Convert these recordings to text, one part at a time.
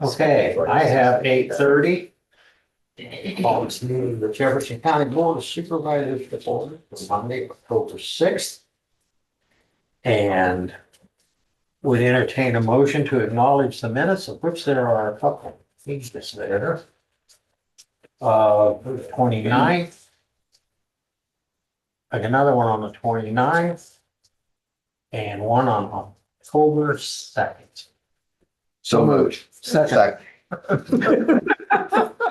Okay, I have 8:30. Call this meeting of the Jefferson County Board of Supervisors to order for Monday, October 6th. And would entertain a motion to acknowledge the minutes, of which there are a couple pages there. The 29th. Like another one on the 29th. And one on October 2nd. So moved. Second.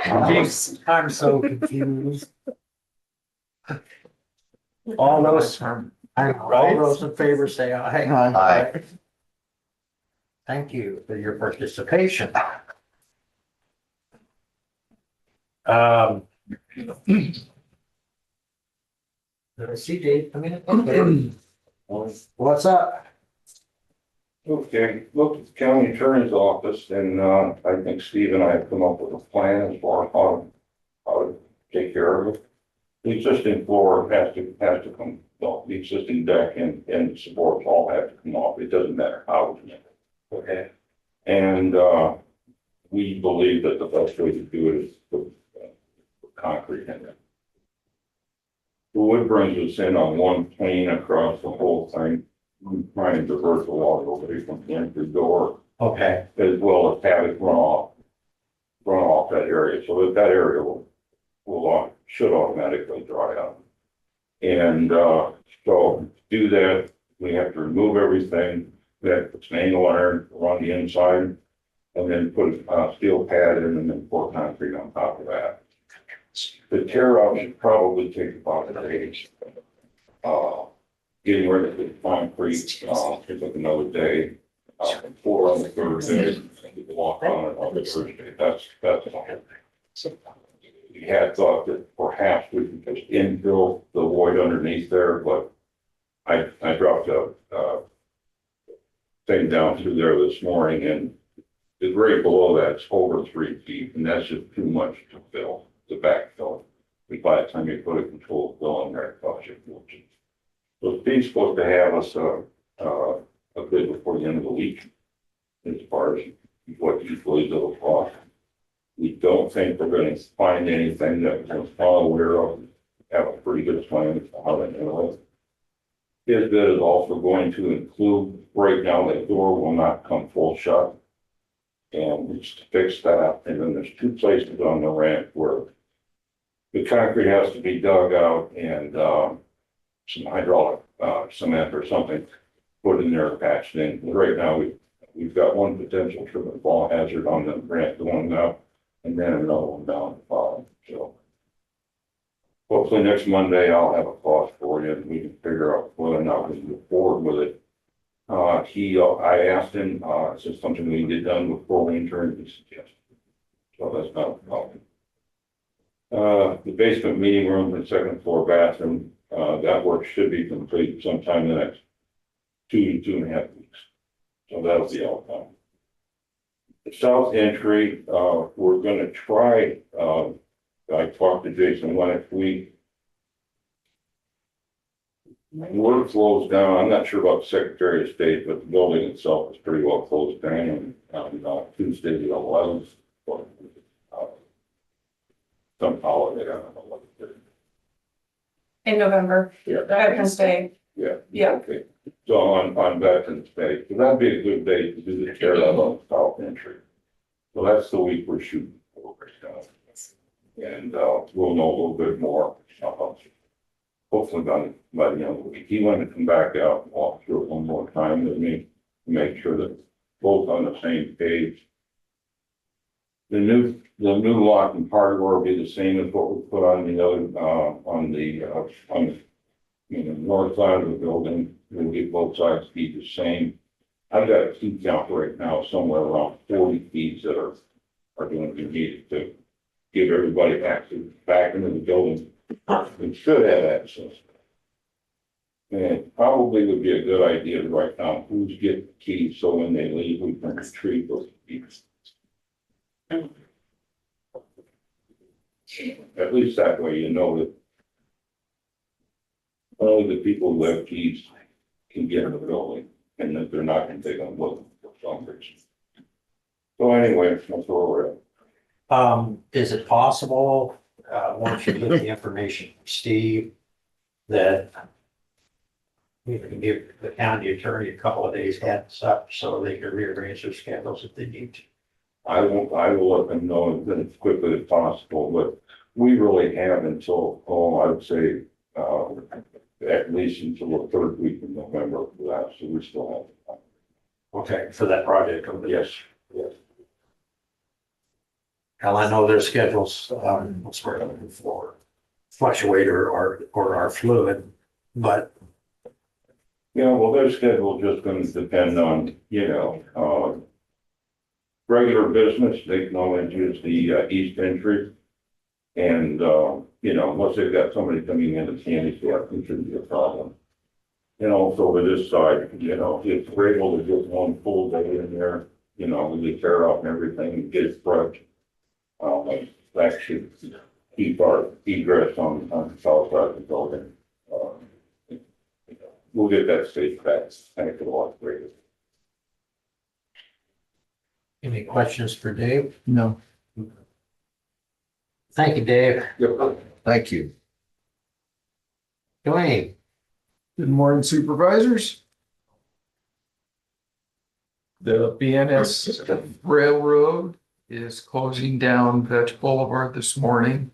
Jeez, I'm so confused. All those in favor say aye. Aye. Thank you for your participation. Did I see Dave come in? Okay. What's up? Okay, look at the county attorney's office and, I think Steve and I have come up with a plan as far as how to take care of it. The existing floor has to come, well, the existing deck and supports all have to come off. It doesn't matter how it's made. Okay. And, we believe that the best way to do it is put concrete in it. The wood brings us in on one plane across the whole thing. I'm trying to divert the water away from the entry door, Okay. as well as have it run off that area, so that area should automatically dry out. And, so to do that, we have to remove everything, we have to put some angle iron around the inside, and then put a steel pad in and then pour concrete on top of that. The tear out should probably take about a day. Getting rid of the concrete, should take another day. Pour on the third day, and we can walk on it on the Thursday, that's fine. We had thought that perhaps we could just infill the void underneath there, but I dropped a thing down through there this morning, and the grade below that's over 3 feet, and that's just too much to fill, the backfill. By the time you put a controlled fill in there, it costs you a fortune. So Steve's supposed to have us a bid before the end of the week, as far as what he believes it'll cost. We don't think we're going to find anything that we're all aware of, have a pretty good plan of how to handle it. His bid is also going to include, right now, that door will not come full shut. And it's to fix that, and then there's 2 places on the ramp where the concrete has to be dug out and, some hydraulic cement or something put in there, patched in. Right now, we've got one potential trip and fall hazard on the ramp going up, and then another one down the bottom. So hopefully next Monday I'll have a cost for you, and we can figure out whether or not we can move forward with it. I asked him, is this something we can get done before winter, and he suggested. So that's not a problem. The basement meeting room and 2nd floor bathroom. That work should be complete sometime in the next 2 to 2.5 weeks. So that'll be all done. The south entry, we're gonna try, I talked to Jason last week. Work flows down. I'm not sure about the Secretary of State, but the building itself is pretty well closed down on Tuesday the 11th. Some holiday, I don't know what it is. In November, Yeah. Veterans Day. Yeah. Yeah. Okay. So on Veterans Day, so that'd be a good day to do the tear out on the south entry. So that's the week we're shooting for right now. And, we'll know a little bit more. Hopefully by the end of the week. He wanted to come back out and walk through it one more time with me, to make sure that both on the same page. The new lock and hardware will be the same as what we put on the other, on the north side of the building. We'll get both sides to be the same. I've got a key count right now, somewhere around 40 keys that are going to be needed to give everybody access back into the building. We should have access. And it probably would be a good idea to write down who's getting the keys, so when they leave, we can retrieve those keys. At least that way, you know that only the people who have keys can get in the building, and that they're not going to take them with them for some reason. So anyway, that's where we're at. Is it possible, once you get the information from Steve, that we can give the county attorney a couple of days heads up so they can rearrange their schedules if they need to? I will let them know as quickly as possible, but we really have until, I would say, at least until the third week in November for that, so we still have time. Okay, for that project. Yes, yes. Well, I know their schedules, what's we're looking for, fluctuate or are fluid, but Yeah, well, their schedule just gonna depend on, regular business, they can only use the east entry. And, unless they've got somebody coming in to handicap, it shouldn't be a problem. And also with this side, if we're able to get one full day in there, with the tear out and everything, and get it fresh. That should keep our egress on the south side of the building. We'll get that stage back, thank you a lot, great. any questions for Dave? No. Thank you, Dave. Thank you. Dwayne, Good morning, supervisors. The BNS Railroad is closing down Vetch Boulevard this morning.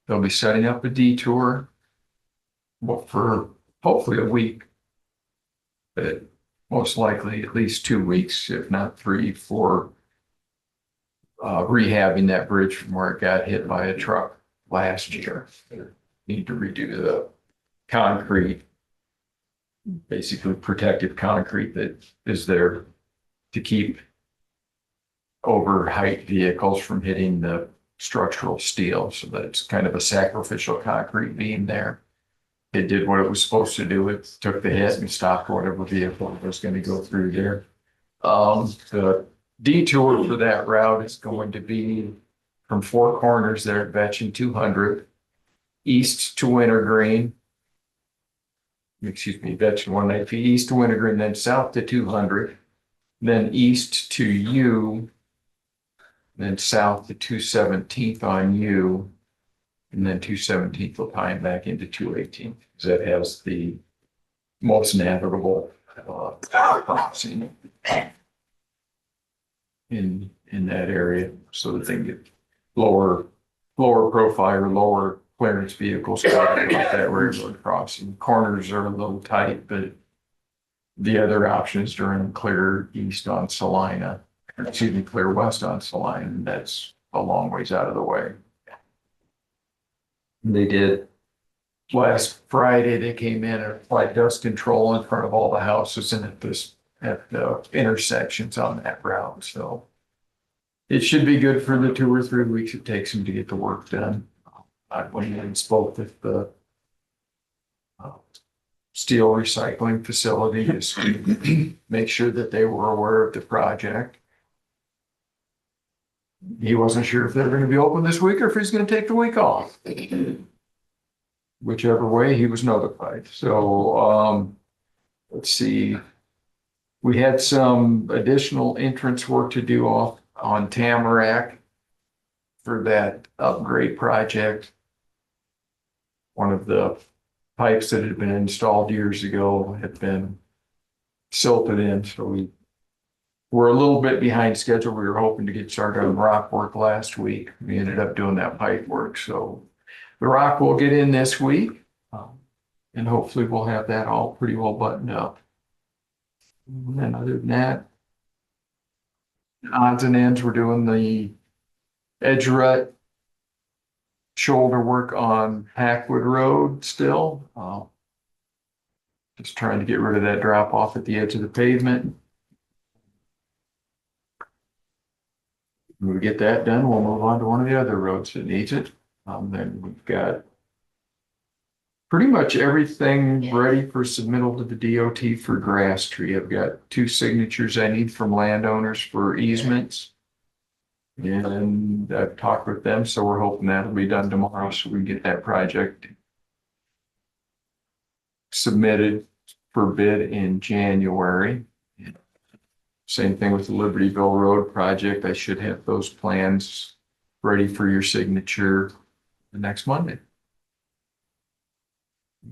They'll be setting up a detour, for hopefully a week. But most likely at least 2 weeks, if not 3, for rehabbing that bridge from where it got hit by a truck last year. Need to redo the concrete, basically protective concrete that is there to keep over height vehicles from hitting the structural steel, so that it's kind of a sacrificial concrete beam there. It did what it was supposed to do. It took the hit and stopped whatever vehicle was going to go through there. The detour for that route is going to be from Four Corners there at Vetch and 200, east to Wintergreen. Vetch and 190, east to Wintergreen, then south to 200, then east to U, then south to 217th on U, and then 217th will tie back into 218, because that has the most navigable crossing in that area, so that they can get lower profile or lower clearance vehicles coming up that railroad crossing. Corners are a little tight, but the other option is to run clear east on Salina, clear west on Salina, and that's a long ways out of the way. They did last Friday, they came in and applied dust control in front of all the houses and at the intersections on that route. So it should be good for the 2 or 3 weeks it takes them to get the work done. I went and spoke with the steel recycling facility just to make sure that they were aware of the project. He wasn't sure if they were going to be open this week or if he's going to take the week off. Whichever way, he was notified. So let's see. We had some additional entrance work to do off on Tamarack for that upgrade project. One of the pipes that had been installed years ago had been silted in, so we're a little bit behind schedule. We were hoping to get started on rock work last week. We ended up doing that pipe work, so the rock will get in this week, and hopefully we'll have that all pretty well buttoned up. And then other than that, odds and ends, we're doing the edge rut shoulder work on Packwood Road still. Just trying to get rid of that drop off at the edge of the pavement. When we get that done, we'll move on to one of the other roads that needs it. Then we've got pretty much everything ready for submittal to the DOT for grass tree. I've got 2 signatures I need from landowners for easements. And I've talked with them, so we're hoping that'll be done tomorrow so we can get that project submitted for bid in January. Same thing with the Libertyville Road project. I should have those plans ready for your signature the next Monday.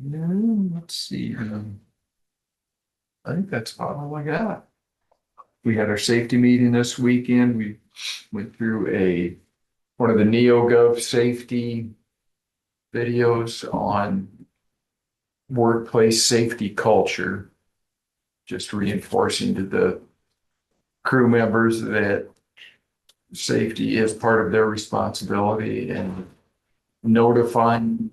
Let's see. I think that's about all I got. We had our safety meeting this weekend. We went through one of the NeoGov safety videos on workplace safety culture. Just reinforcing to the crew members that safety is part of their responsibility, and notifying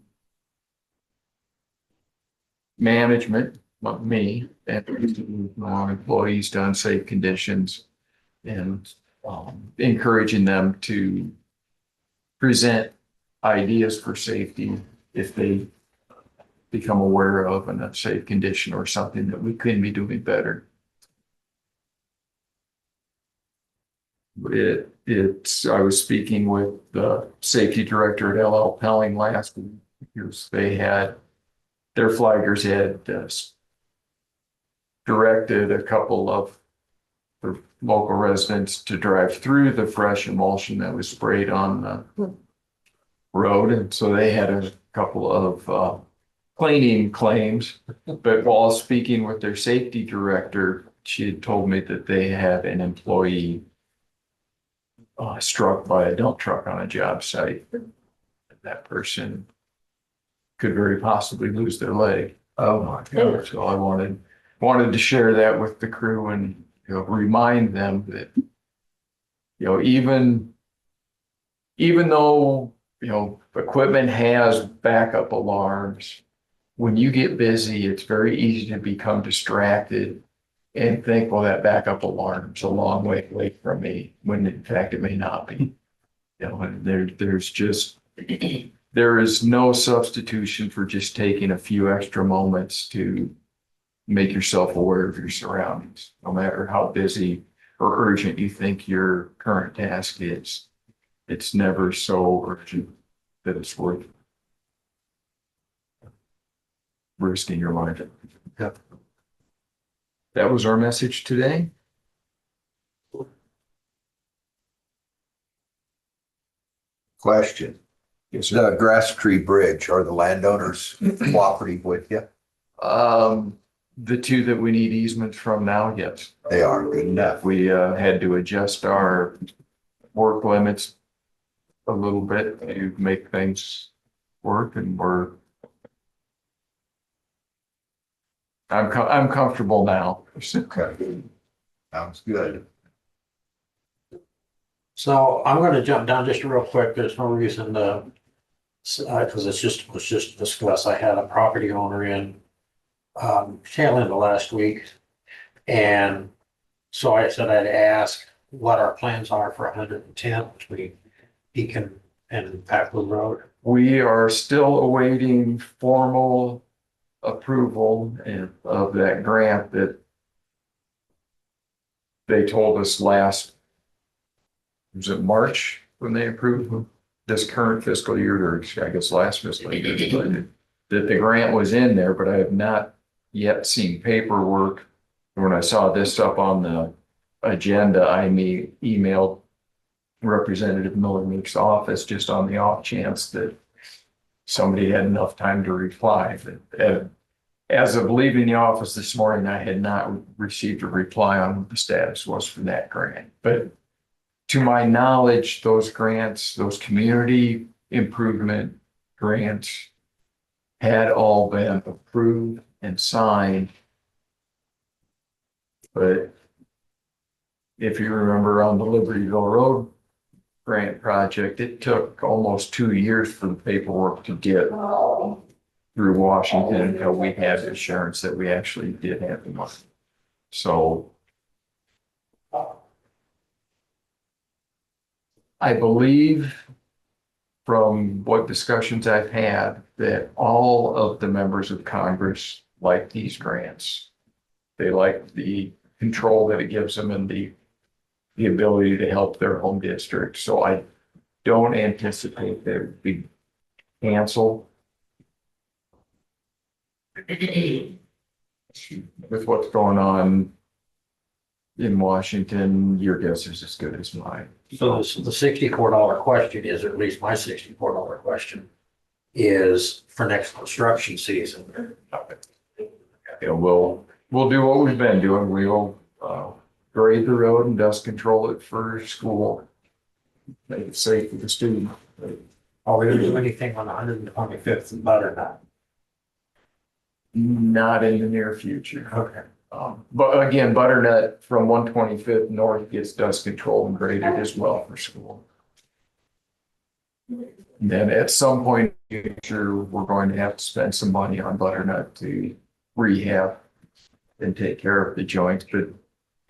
management, not me, and our employees to unsafe conditions, and encouraging them to present ideas for safety if they become aware of an unsafe condition or something that we could be doing better. I was speaking with the safety director at LL Pelling last week. Their flaggers had directed a couple of the local residents to drive through the fresh emulsion that was sprayed on the road. And so they had a couple of cleaning claims. But while speaking with their safety director, she had told me that they had an employee struck by a dump truck on a job site. That person could very possibly lose their leg. Oh, my God. So I wanted to share that with the crew and, remind them that, even though, equipment has backup alarms, when you get busy, it's very easy to become distracted and think, well, that backup alarm's a long way away from me, when in fact it may not be. And there is no substitution for just taking a few extra moments to make yourself aware of your surroundings, no matter how busy or urgent you think your current task is. It's never so urgent that it's worth risking your life. Yep. That was our message today. Question. Yes, sir. The Grass Tree Bridge, are the landowners cooperative with you? The two that we need easements from now, yes. They are, good enough. We had to adjust our work limits a little bit to make things work, and I'm comfortable now. Okay. Sounds good. So I'm gonna jump down just real quick. There's no reason to, because was just discussed. I had a property owner in tail end of last week. And so I said I'd ask what our plans are for 110 between Beacon and Packwood Road. We are still awaiting formal approval of that grant that they told us was it March when they approved this current fiscal year, or I guess last fiscal year, that the grant was in there, but I have not yet seen paperwork. When I saw this up on the agenda, I emailed Representative Miller Meek's office just on the off chance that somebody had enough time to reply. But as of leaving the office this morning, I had not received a reply on what the status was for that grant. But to my knowledge, those grants, those community improvement grants, had all been approved and signed. But if you remember on the Libertyville Road grant project, it took almost 2 years for the paperwork to get through Washington until we had assurance that we actually did have the money. So I believe from what discussions I've had that all of the members of Congress like these grants. They like the control that it gives them and the ability to help their home district. So I don't anticipate that it would be canceled. With what's going on in Washington, your guess is as good as mine. So the $64 question is, or at least my $64 question, is for next construction season. Yeah, we'll do what we've been doing. We'll, grade the road and dust control it for school. Make it safe for the student. Are we gonna do anything on 125th and Butternut? Not in the near future. Okay. But again, Butternut from 125th north gets dust controlled and graded as well for school. And then at some point, in the future, we're going to have to spend some money on Butternut to rehab and take care of the joints, but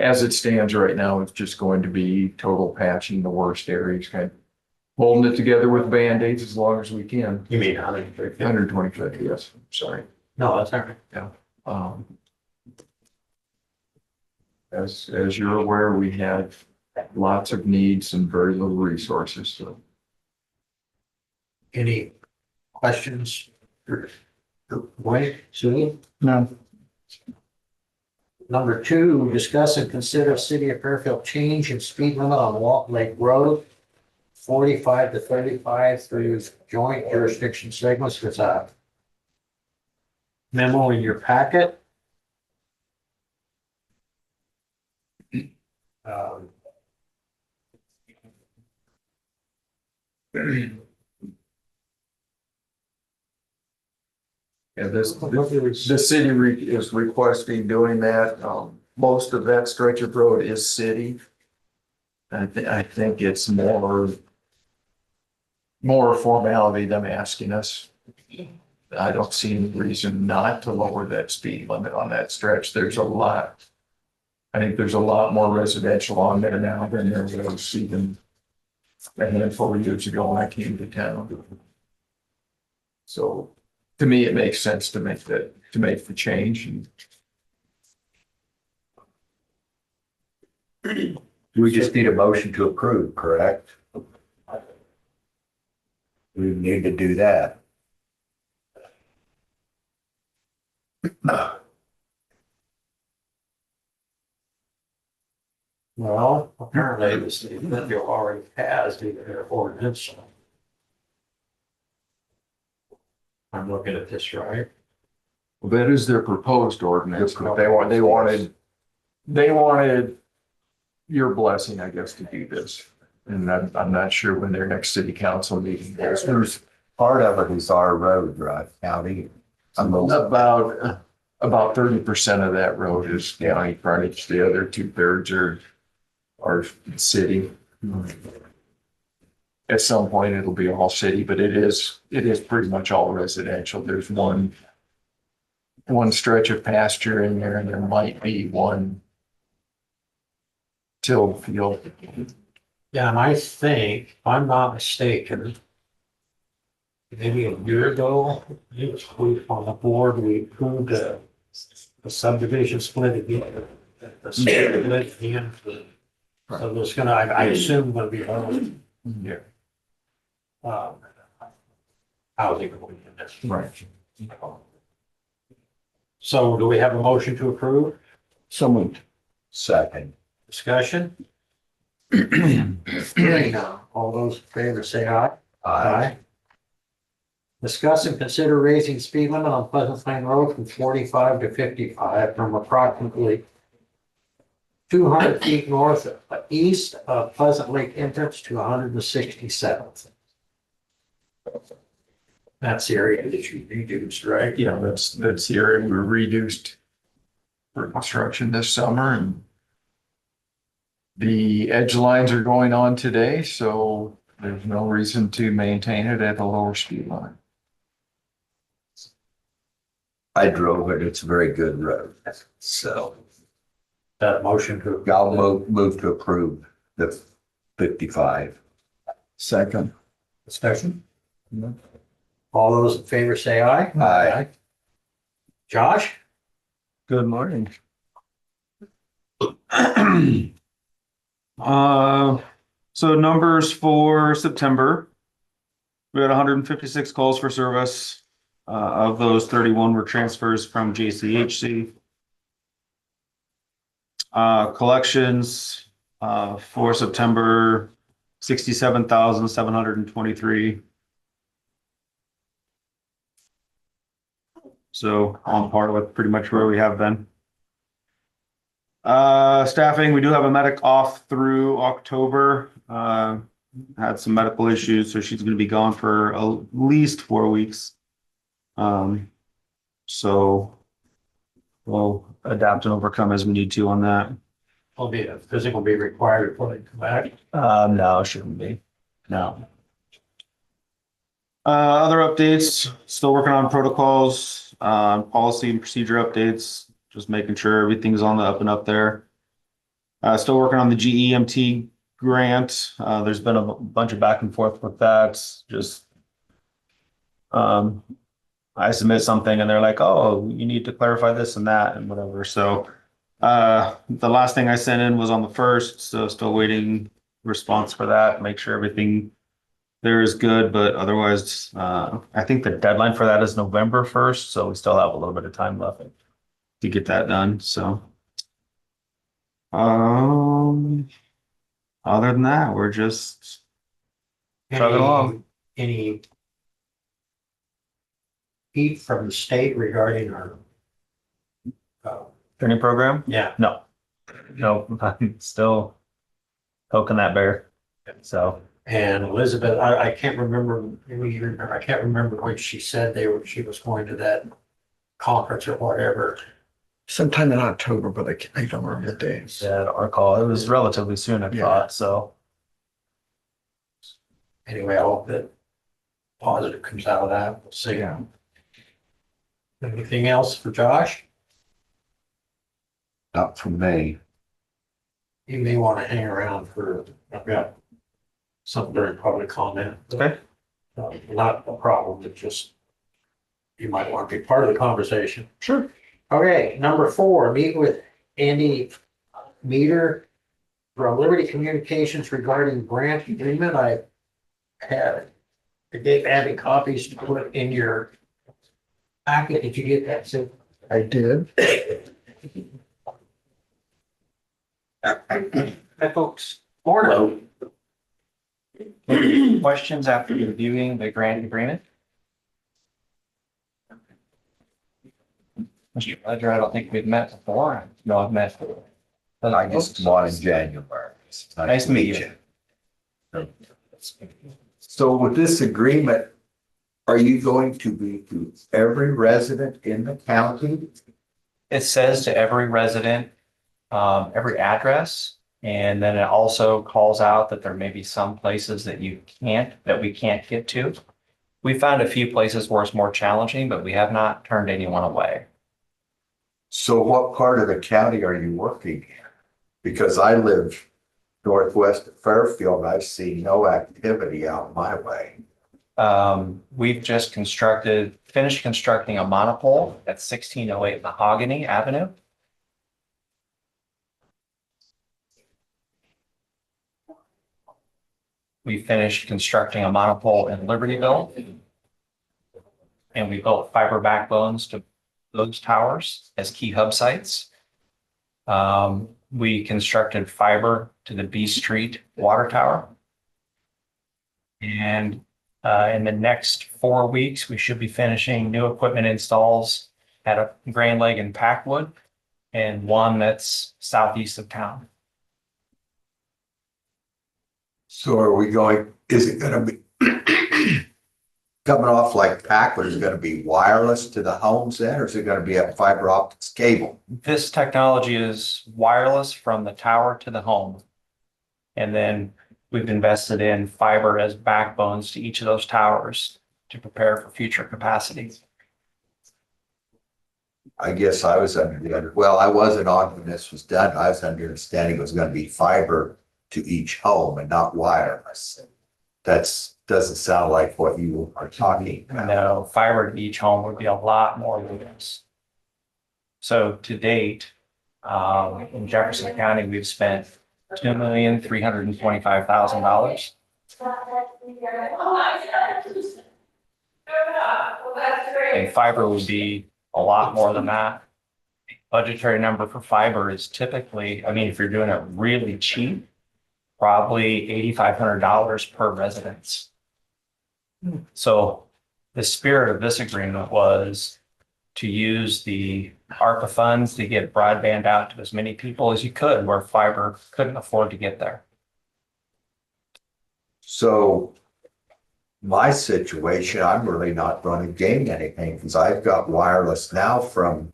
as it stands right now, it's just going to be total patching the worst areas, kind of holding it together with Band-Aids as long as we can. You mean 125th? 125th, yes, sorry. No, that's all right. Um, as you're aware, we have lots of needs and very little resources, so. Any questions? Wait, Susan? No. Number 2, discuss and consider City of Fairfield change in speed limit on Walt Lake Road, 45 to 35 through joint jurisdiction segments. There's a memo in your packet. Yeah, the city is requesting doing that. Most of that stretch of road is city. I think it's more formality them asking us. I don't see any reason not to lower that speed limit on that stretch. I think there's a lot more residential on there now than there was even a handful of years ago when I came to town. So to me, it makes sense to make the change. We just need a motion to approve, correct? We need to do that. Well, apparently the city of Fairfield already has their ordinance. I'm looking at this right. Well, that is their proposed ordinance, but they wanted your blessing, I guess, to do this. And I'm not sure when their next city council meeting is. There's part of it is our road, right, county? About 30% of that road is county frontage. The other 2/3 are city. At some point, it'll be all city, but it is pretty much all residential. There's one stretch of pasture in there, and there might be one tilled field. Yeah, and I think, if I'm not mistaken, maybe a year ago, it was we on the board, we approved a subdivision split again. The split again. So there's gonna, I assume gonna be Yeah. housing going in this. Right. So do we have a motion to approve? So moved. Second. Discussion? Hearing none. All those in favor say aye. Discuss and consider raising speed limit on Pleasant Plain Road from 45 to 55 from approximately 200 feet east of Pleasant Lake entrance to 167th. That's the area that you reduced, right? Yeah, that's the area we reduced for construction this summer, and the edge lines are going on today, so there's no reason to maintain it at a lower speed line. I drove it. It's a very good road. So That motion to. I'll move to approve the 55. Second. Discussion? All those in favor say aye. Aye. Josh? Good morning. So numbers for September, we had 156 calls for service. Of those, 31 were transfers from JCHC. Collections, for September, 67,723. So on par with pretty much where we have been. Staffing, we do have a medic off through October. Had some medical issues, so she's gonna be gone for at least 4 weeks. So we'll adapt and overcome as we need to on that. Will be a physical be required before they come back. No, shouldn't be. No. Other updates, still working on protocols, policy and procedure updates, just making sure everything's on the up and up there. Still working on the GEMT grant. There's been a bunch of back and forth with that. Just, I submit something and they're like, oh, you need to clarify this and that and whatever. So, the last thing I sent in was on the 1st, so still waiting response for that, make sure everything there is good, but otherwise, I think the deadline for that is November 1st, so we still have a little bit of time left to get that done, so. Other than that, we're just chugging along. Any heat from the state regarding our, Training program? yeah, No, I'm still poking that bear, so. and Elizabeth, I can't remember, maybe you remember, I can't remember when she said she was going to that conference or whatever. Sometime in October, but I don't remember the days. Yeah, our call, it was relatively soon, I Yeah. thought, so. Anyway, I hope that positive comes out of that. We'll see. Yeah. Anything else for Josh? Not from me. You may want to hang around for, I've got something during public comment. Okay. Not a problem, but just you might want to be part of the conversation. Sure. Okay, number 4, meet with Andy Meter from Liberty Communications regarding grant agreement. I gave Abby copies to put in your packet. Did you get that, Sue? I did. Hi, folks. Hello. Questions after reviewing the grant agreement? Mr. Ledger, I don't think we've met before. No, I've met. I just come on in January. It's Nice to meet you. So with this agreement, are you going to be to every resident in the county? It says to every resident, every address, and then it also calls out that there may be some places that we can't get to. We found a few places where it's more challenging, but we have not turned anyone away. So what part of the county are you working in? Because I live northwest of Fairfield, I see no activity out my way. We've just finished constructing a monopole at 1608 Mahogany Avenue. We finished constructing a monopole in Libertyville. And we built fiber backbones to those towers as key hub sites. We constructed fiber to the B Street water tower. And in the next 4 weeks, we should be finishing new equipment installs at a Grand Lake and Packwood and one that's southeast of town. So are we going, is it gonna be coming off like Packwood, is it gonna be wireless to the homes then, or is it gonna be a fiber optics cable? This technology is wireless from the tower to the home. And then we've invested in fiber as backbones to each of those towers to prepare for future capacity. I guess I was I wasn't on when this was done. I was under understanding it was gonna be fiber to each home and not wireless. Doesn't sound like what you are talking about. No, fiber to each home would be a lot more lumens. So to date, in Jefferson County, we've spent $2,325,000. And fiber would be a lot more than that. budgetary number for fiber is typically, I mean, if you're doing it really cheap, probably $8,500 per residence. So the spirit of this agreement was to use the ARPA funds to get broadband out to as many people as you could where fiber couldn't afford to get there. So my situation, I'm really not going to gain anything because I've got wireless now from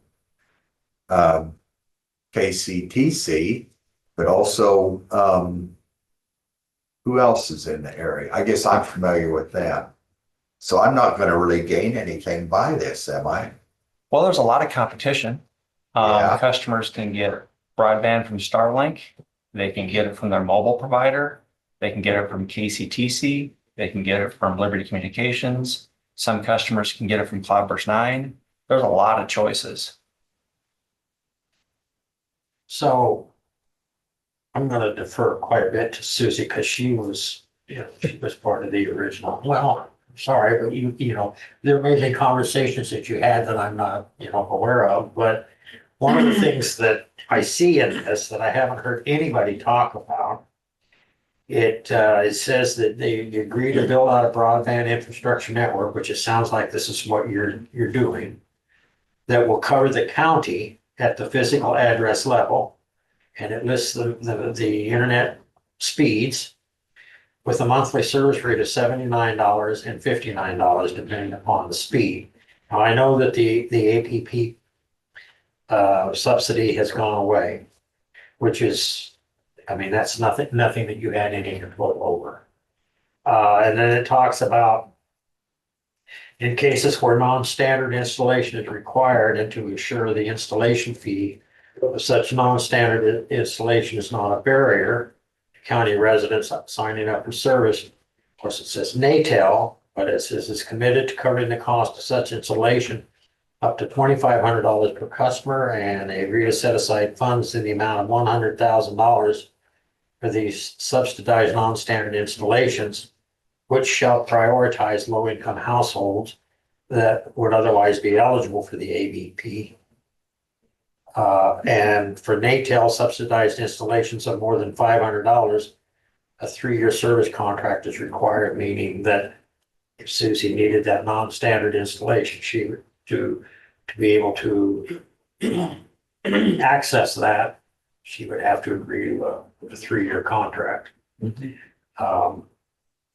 KCTC, but also who else is in the area? I guess I'm familiar with them. So I'm not going to really gain anything by this, am I? Well, there's a lot of competition. Yeah. Customers can get broadband from Starlink. They can get it from their mobile provider. They can get it from KCTC. They can get it from Liberty Communications. Some customers can get it from Cloudburst 9. There's a lot of choices. So I'm gonna defer quite a bit to Susie because she was part of the original. Well, sorry, but you know, there may be conversations that you had that I'm not, aware of, but one of the things that I see in this that I haven't heard anybody talk about, it says that they agree to build out a broadband infrastructure network, which it sounds like this is what you're doing, that will cover the county at the physical address level. And it lists the internet speeds with a monthly service rate of $79 and $59, depending upon the speed. Now, I know that the APP subsidy has gone away, which is, I mean, that's nothing that you had any control over. And then it talks about in cases where non-standard installation is required and to assure the installation fee of such non-standard installation is not a barrier to county residents signing up for service. Of course, it says NATEL, but it says it's committed to covering the cost of such installation up to $2,500 per customer, and they agree to set aside funds in the amount of $100,000 for these subsidized non-standard installations, which shall prioritize low-income households that would otherwise be eligible for the ABP. And for NATEL subsidized installations of more than $500, a 3-year service contract is required, meaning that if Susie needed that non-standard installation, she would to be able to access that, she would have to agree to a 3-year contract.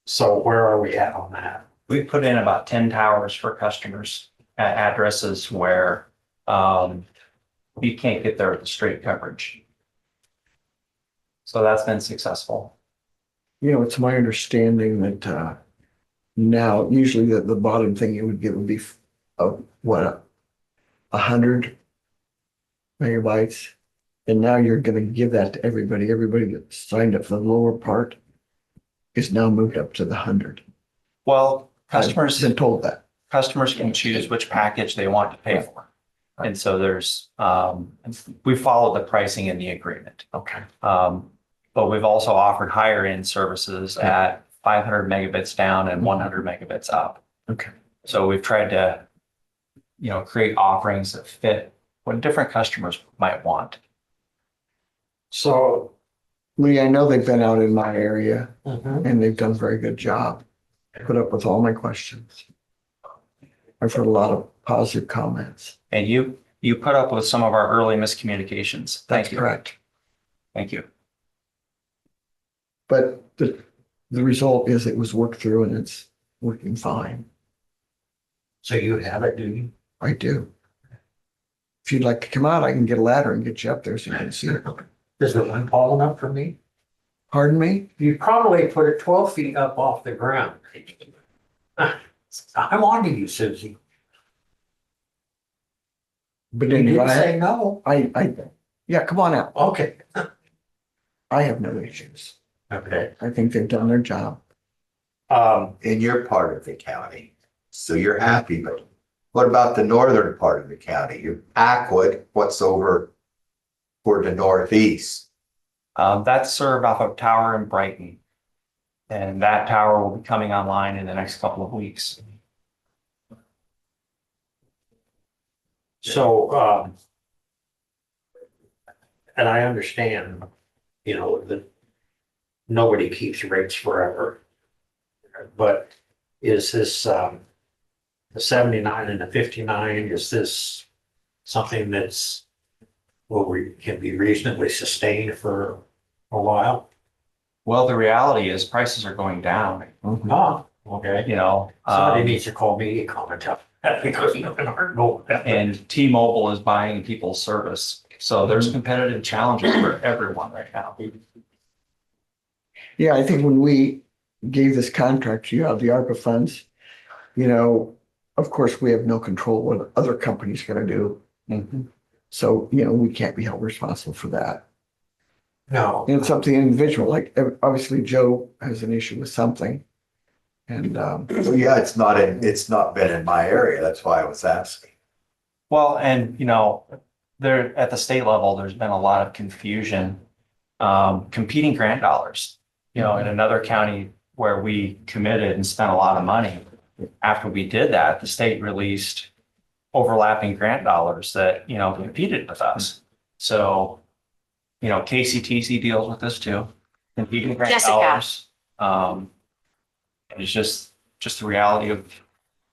So where are we at on that? We put in about 10 towers for customers at addresses where you can't get there with the straight coverage. So that's been successful. It's my understanding that now usually the bottom thing you would get would be 100 megabytes. And now you're going to give that to everybody. Everybody that signed up for the lower part is now moved up to the 100. Well, I've customers been told that. can choose which package they want to pay for. And so there's, we follow the pricing in the agreement. Okay. But we've also offered higher end services at 500 megabits down and 100 megabits up. Okay. So we've tried to, create offerings that fit what different customers might want. So, Lee, I know they've been out in my area and they've done a very good job. Put up with all my questions. I've heard a lot of positive comments. And you put up with some of our early miscommunications. That's Thank you. correct. Thank you. But the result is it was worked through and it's working fine. so you have it, do you? I do. If you'd like to come out, I can get a ladder and get you up there so you can see it. Is the one tall enough for me? Pardon me? You probably put it 12 feet up off the ground. I'm on to you, Susie. But You anyway, didn't say no. yeah, come on out. Okay. I have no issues. Okay. I think they've done their job. And you're part of the county, so you're happy, but what about the northern part of the county? You're Packwood, what's over toward the northeast? That's served off of tower in Brighton. And that tower will be coming online in the next couple of weeks. So, and I understand, that nobody keeps rates forever. But is this, the 79 and the 59, is this something that's, can be reasonably sustained for a while? Well, the reality is prices are going down, Ah, okay. you know. Somebody needs to call me and comment on that because nothing aren't going. And T-Mobile is buying people's service. So there's competitive challenges for everyone right now. Yeah, I think when we gave this contract, you have the ARPA funds, of course, we have no control what other companies are gonna do. So, we can't be held responsible for that. No. And it's up to the individual, like, obviously Joe has an issue with something. And, Well, yeah, it's not been in my area. That's why I was asking. Well, and there at the state level, there's been a lot of confusion. Competing grant dollars, in another county where we committed and spent a lot of money. After we did that, the state released overlapping grant dollars that, competed with us. So, KCTC deals with this too, competing grant Jessica. dollars. It's just the reality of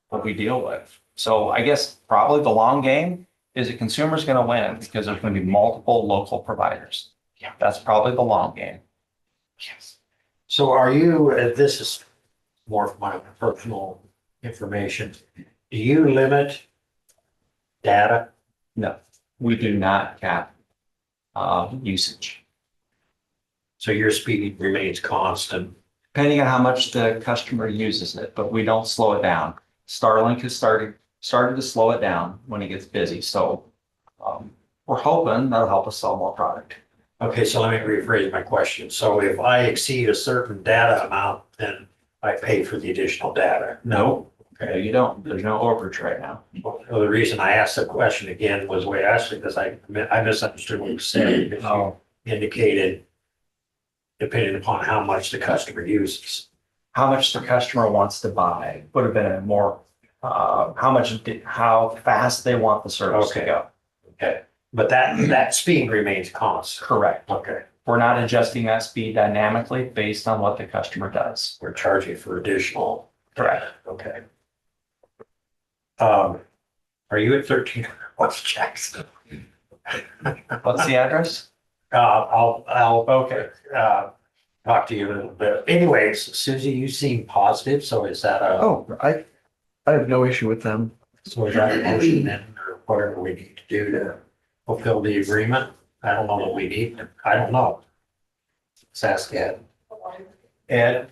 what we deal with. So I guess probably the long game is the consumer's going to win because there's going to be multiple local providers. Yeah, that's probably the long game. Yes. So are you, this is more of my personal information. Do you limit data? No, we do not cap usage. So your speed remains constant? Depending on how much the customer uses it, but we don't slow it down. Starlink has started to slow it down when it gets busy. So we're hoping that'll help us sell more product. Okay, so let me rephrase my question. So if I exceed a certain data amount, then I pay for the additional data? No? No, you don't. There's no overage right now. Well, the reason I asked the question again was the way I asked it, because I misunderstood what you said. Because Oh. you indicated depending upon how much the customer uses. How much the customer wants to buy would have been a more, how fast they want the service to Okay. go. Okay, but that speed remains constant. Correct. Okay, We're not adjusting that speed dynamically based on what the customer does. we're charging for additional. Correct. Okay. Are you at 13? What's Jackson? What's the address? I'll Okay. talk to you a little bit. Anyways, Susie, you seem positive, so is that I have no issue with them. so is that a motion then, or whatever we need to do to fulfill the agreement? I don't know that we need, I don't know. Let's ask Ed. Ed,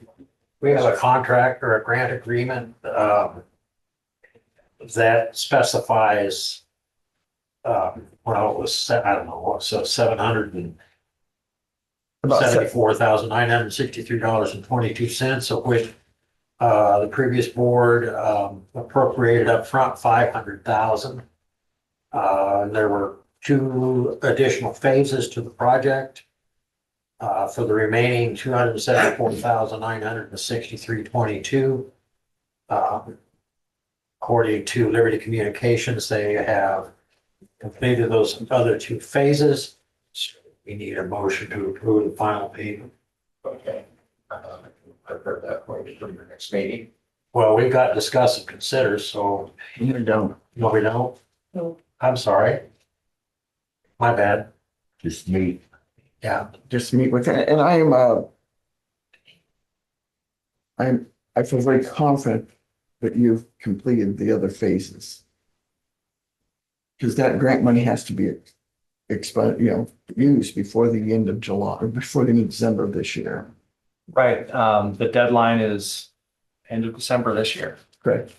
we have a contract or a grant agreement, that specifies, well, it was, I don't know, so About $774,963.22, of which the previous board appropriated up front 500,000. There were 2 additional phases to the project. For the remaining 274,963.22. According to Liberty Communications, they have completed those other 2 phases. We need a motion to approve the final payment. Okay. I've heard that point from your next meeting. Well, we've got discuss and consider, so You don't. no, we don't. No. I'm sorry. My bad. Just me. Yeah, Just meet with, and I feel very confident that you've completed the other phases. Because that grant money has to be used before the end of July, or before the end of December of this year. Right. The deadline is end of December this year. Correct.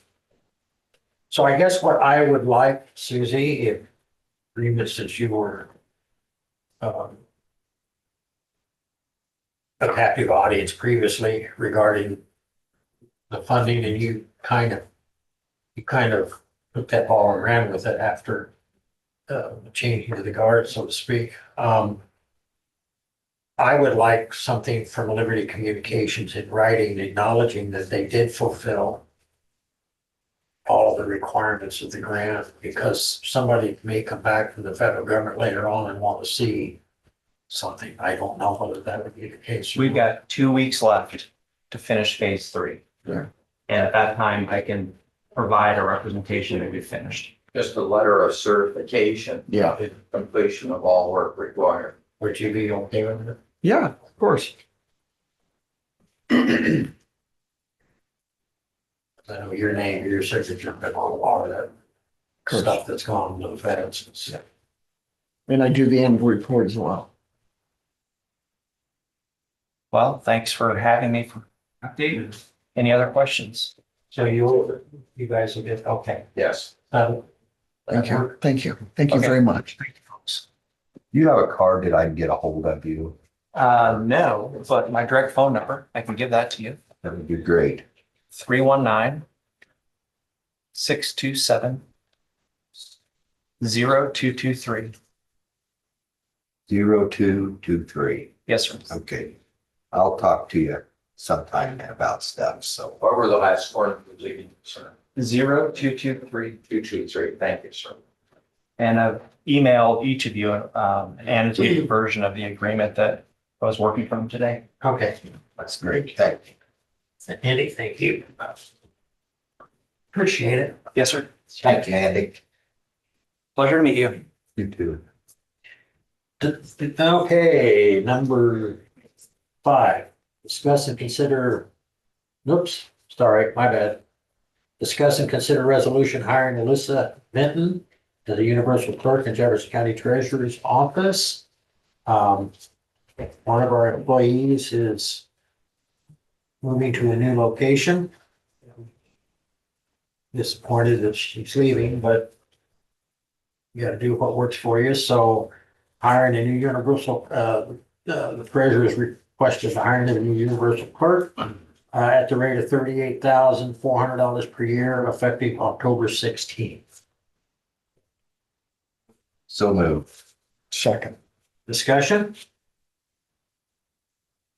so I guess what I would like, Susie, if agreement, since you were a captive audience previously regarding the funding, and you kind of took that ball and ran with it after changing to the guard, so to speak. I would like something from Liberty Communications in writing acknowledging that they did fulfill all the requirements of the grant, because somebody may come back from the federal government later on and want to see something. I don't know whether that would be the case. or We've not. got 2 weeks left to finish phase 3. Yeah. And at that time, I can provide a representation that we've finished. Just a letter of certification, Yeah, completion of all work required. Would you be okay with it? yeah, of course. I know your name, your signature, but on a lot of that Course. stuff that's gone to the feds. And I do the annual report as well. Well, thanks for having me for update. Any other questions? So you guys will get, okay. Yes. Thank you. Thank you. Thank you Okay. very much. Thank you, folks. You have a card that I can get a hold of you? No, but my direct phone number, I can give that to you. That would be great. 319-627-0223. 0223. Yes, sir. Okay. I'll talk to you sometime about stuff, so. What were the last four, sir? 0223. 223, thank you, sir. And I've emailed each of you an annotated version of the agreement that I was working from today. Okay. That's great, thank you. Andy, thank you. Appreciate it. Yes, sir. Thank you, Andy. Pleasure to meet you. You too. Okay, number 5, discuss and consider, oops, sorry, my bad. Discuss and consider resolution hiring Alyssa Benton to the Universal Clerk in Jefferson County Treasurer's Office. One of our employees is moving to a new location. Disappointed that she's leaving, but you gotta do what works for you, so hiring a new universal, the treasurer's requested hiring of a new universal clerk at the rate of $38,400 per year effective October 16th. So moved. Second. Discussion?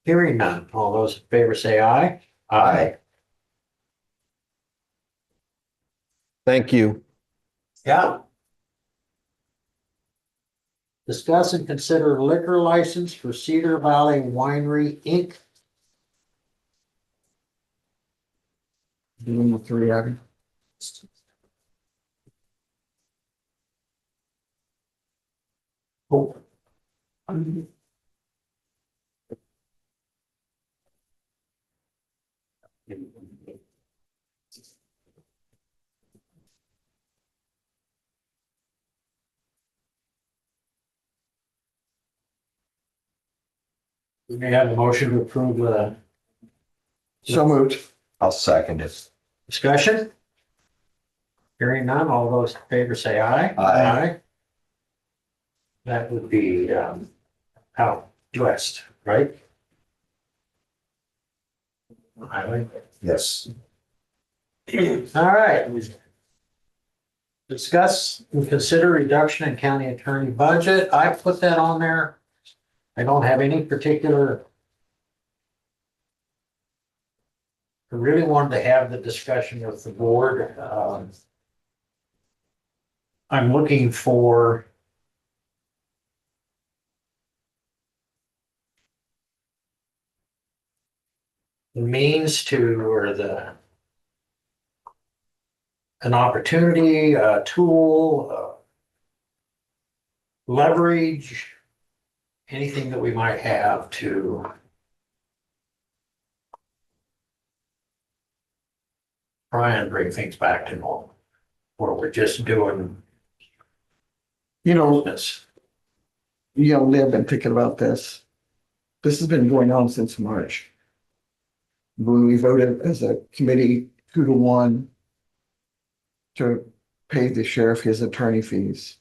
Hearing none. All those in favor say aye. Aye. Thank you. Yeah. Discuss and consider liquor license for Cedar Valley Winery, Inc. Doing the 3, Abby. Oh. We may have a motion to approve the So moved. I'll second it. discussion. Hearing none, all those in favor say aye. Aye. That would be, out west, right? Highway. Yes. All right. Discuss and consider reduction in county attorney budget. I put that on there. I don't have any particular. I really wanted to have the discussion with the board. I'm looking for the means to, or an opportunity, a tool, leverage, anything that we might have to try and bring things back to normal, where we're just doing You know, this. Lee, I've been thinking about this. This has been going on since March. When we voted as a committee 2-1 to pay the sheriff his attorney fees.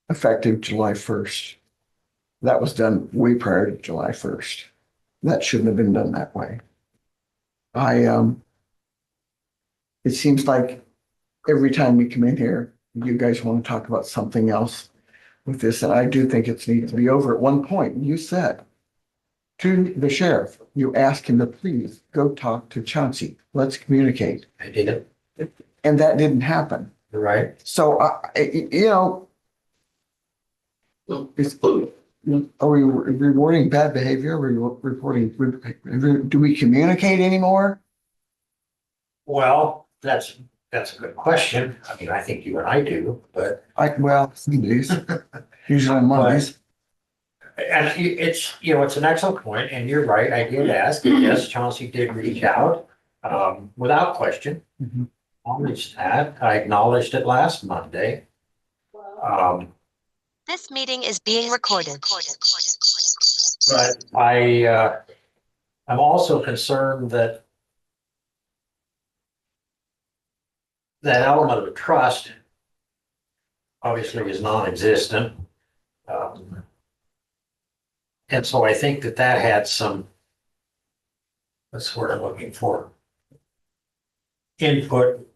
Effective July 1st. That was done way prior to July 1st. That shouldn't have been done that way. It seems like every time we come in here, you guys want to talk about something else with this, and I do think it needs to be over. At one point, you said to the sheriff, you asked him to please go talk to Chauncey. Let's communicate. I did it, And that didn't happen. right? So, Are we rewarding bad behavior? Are we reporting, do we communicate anymore? Well, that's a good question. I mean, I think you and I do, but, Well, some days, usually on Mondays. and it's, it's an excellent point, and you're right, I did ask, and yes, Chauncey did reach out, without question. Mhm. Acknowledged that, I acknowledged it last Monday. This meeting is being recorded. But I'm also concerned that that element of trust obviously is non-existent. And so I think that had some, that's what I'm looking for, input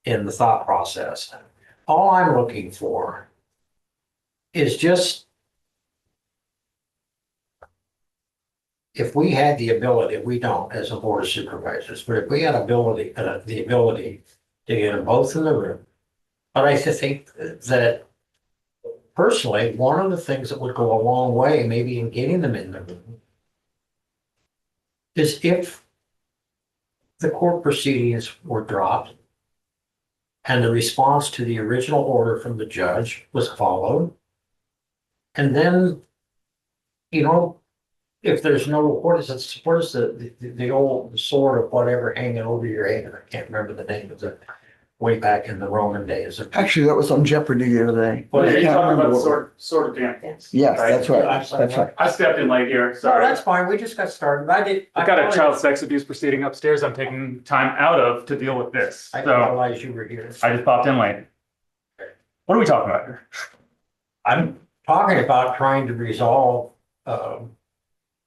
in the thought process. All I'm looking for is just, if we had the ability, we don't as a board of supervisors, but if we had the ability to get them both in the room. But I think that personally, one of the things that would go a long way, maybe in getting them in the room, is if the court proceedings were dropped and the response to the original order from the judge was followed. And then, if there's no, what is the old sword of whatever hanging over your head? I can't remember the name of it, way back in the Roman days. Actually, that was on Jeopardy the other day. Well, I You're can't talking remember about what- sort of Damocles. Yes, that's right. I'm sorry. That's right. I stepped in late here, No, sorry. that's fine. We just got started. I've got a child sex abuse proceeding upstairs I'm taking time out of to deal with this. I So didn't realize you were here. I just popped in late. What are we talking about here? I'm talking about trying to resolve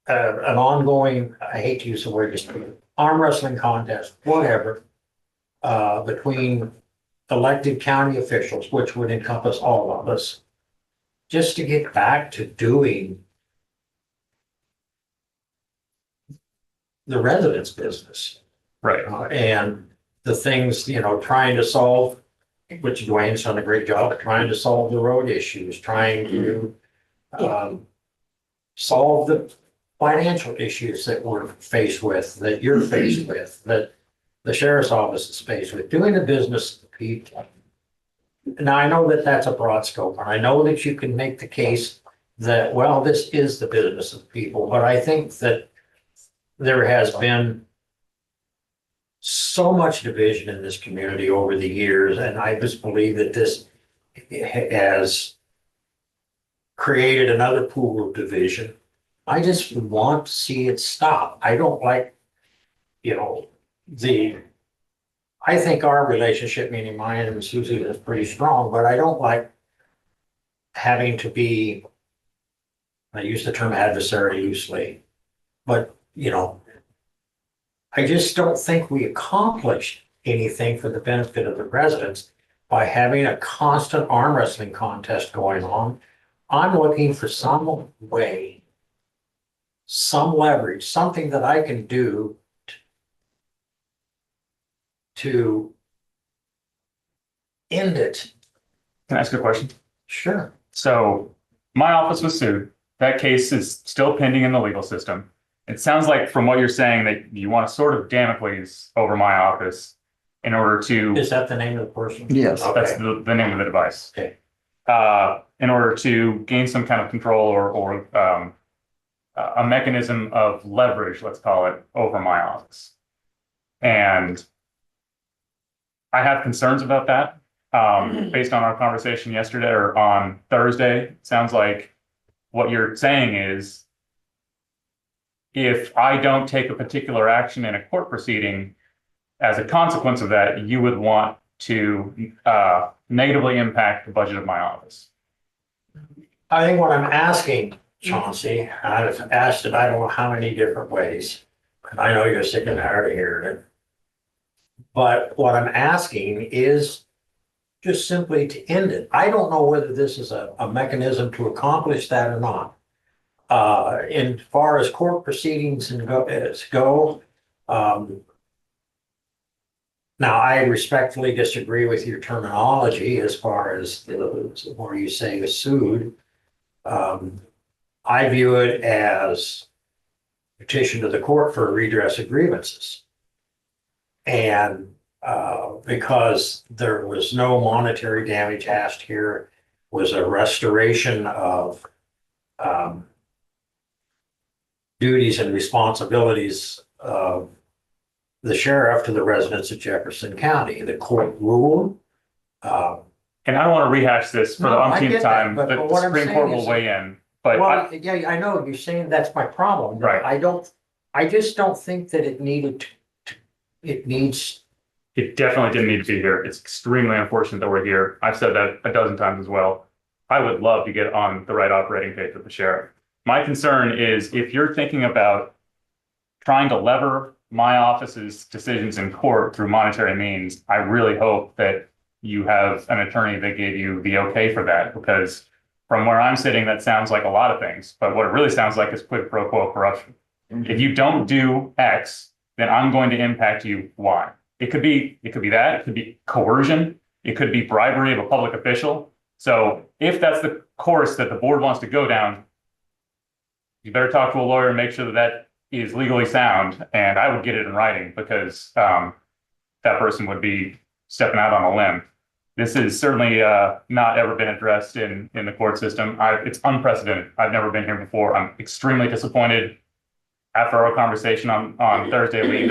an ongoing, I hate to use the word, just arm wrestling contest, whatever, between elected county officials, which would encompass all of us, just to get back to doing the residents' business. Right. And the things, trying to solve, which Dwayne's done a great job at trying to solve the road issues, trying to solve the financial issues that we're faced with, that you're faced with, that the sheriff's office is faced with, doing the business of people. Now, I know that that's a broad scope, and I know that you can make the case that, well, this is the business of people, but I think that there has been so much division in this community over the years, and I just believe that this has created another pool of division. I just want to see it stop. I don't like, I think our relationship, meaning mine and Susie, is pretty strong, but I don't like having to be, I use the term adversary loosely, but, I just don't think we accomplished anything for the benefit of the residents by having a constant arm wrestling contest going on. I'm looking for some way, some leverage, something that I can do to end it. Can I ask a question? Sure. So my office was sued. That case is still pending in the legal system. It sounds like from what you're saying that you want to sort of Damocles over my office in order to, Is that the name of the person? Yes. that's Okay. the name of the device. Okay. In order to gain some kind of control or a mechanism of leverage, let's call it, over my office. And I have concerns about that. Based on our conversation yesterday or on Thursday, it sounds like what you're saying is if I don't take a particular action in a court proceeding, as a consequence of that, you would want to negatively impact the budget of my office. I think what I'm asking, Chauncey, and I've asked it, I don't know how many different ways, and I know you're sick and tired of hearing it. But what I'm asking is just simply to end it. I don't know whether this is a mechanism to accomplish that or not. In far as court proceedings go, Now, I respectfully disagree with your terminology as far as where you say was sued. I view it as petition to the court for redress of grievances. And because there was no monetary damage asked here, was a restoration of duties and responsibilities of the sheriff to the residents of Jefferson County. The court ruled. And I don't want to rehash this for the No, I umpteenth get that, time, but the what I'm Supreme saying Court will is- weigh in. But Well, yeah, I know, you're saying that's my problem. Right. I just don't think that it needed it needs, it definitely didn't need to be here. It's extremely unfortunate that we're here. I've said that a dozen times as well. I would love to get on the right operating page with the sheriff. My concern is if you're thinking about trying to lever my office's decisions in court through monetary means, I really hope that you have an attorney that gave you the okay for that, because from where I'm sitting, that sounds like a lot of things, but what it really sounds like is quid pro quo corruption. If you don't do X, then I'm going to impact you Y. It could be that, it could be coercion, it could be bribery of a public official. So if that's the course that the board wants to go down, you better talk to a lawyer and make sure that that is legally sound. And I would get it in writing, because that person would be stepping out on a limb. This is certainly not ever been addressed in the court system. It's unprecedented. I've never been here before. I'm extremely disappointed after our conversation on Thursday, Lee,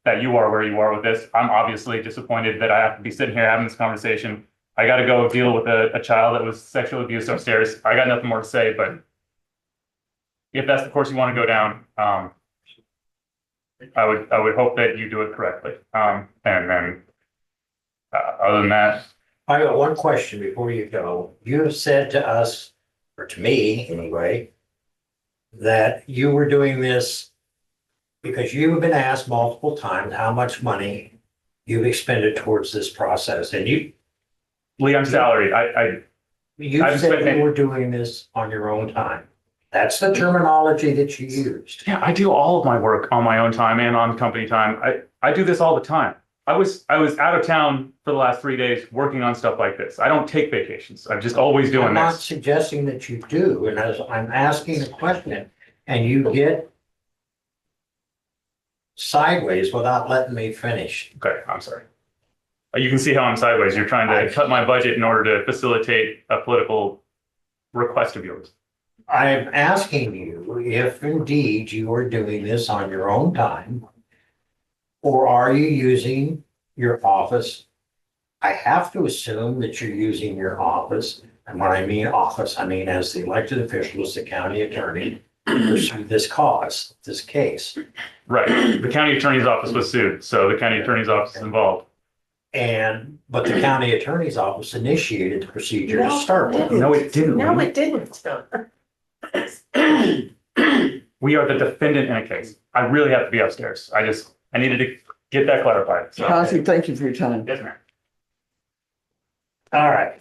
that you are where you are with this. I'm obviously disappointed that I have to be sitting here having this conversation. I got to go deal with a child that was sexually abused upstairs. I got nothing more to say, but if that's the course you want to go down, I would hope that you do it correctly. And then other than that, I got one question before you go. You have said to us, or to me anyway, that you were doing this because you have been asked multiple times how much money you've expended towards this process. And Lee, I'm salaried. you I've said spent- you were doing this on your own time. That's the terminology that you used. Yeah, I do all of my work on my own time and on company time. I do this all the time. I was out of town for the last 3 days working on stuff like this. I don't take vacations. I'm just always doing I'm not this. suggesting that you do, and as I'm asking a question and you get sideways without letting me finish. Okay, I'm sorry. You can see how I'm sideways. You're trying to cut my budget in order to facilitate a political request of yours. I'm asking you if indeed you are doing this on your own time, or are you using your office? I have to assume that you're using your office, and when I mean office, I mean as the elected official, as the county attorney, to pursue this cause, this case. Right. The county attorney's office was sued, so the county attorney's office is involved. But the county attorney's office initiated the procedure to start with. No, it didn't. No, Lee. it didn't. We are the defendant in a case. I really have to be upstairs. I needed to get that clarified. So, Chauncey, thank you for your time. yes, ma'am. All right,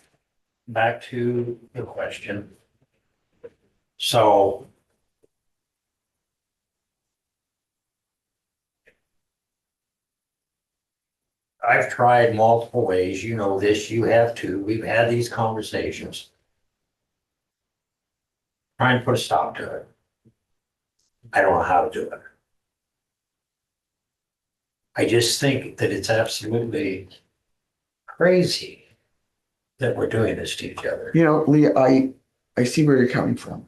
back to the question. So I've tried multiple ways, you know this, you have too, we've had these conversations. Trying to put a stop to it. I don't know how to do it. I just think that it's absolutely crazy that we're doing this to each other. You know, Lee, I see where you're coming from.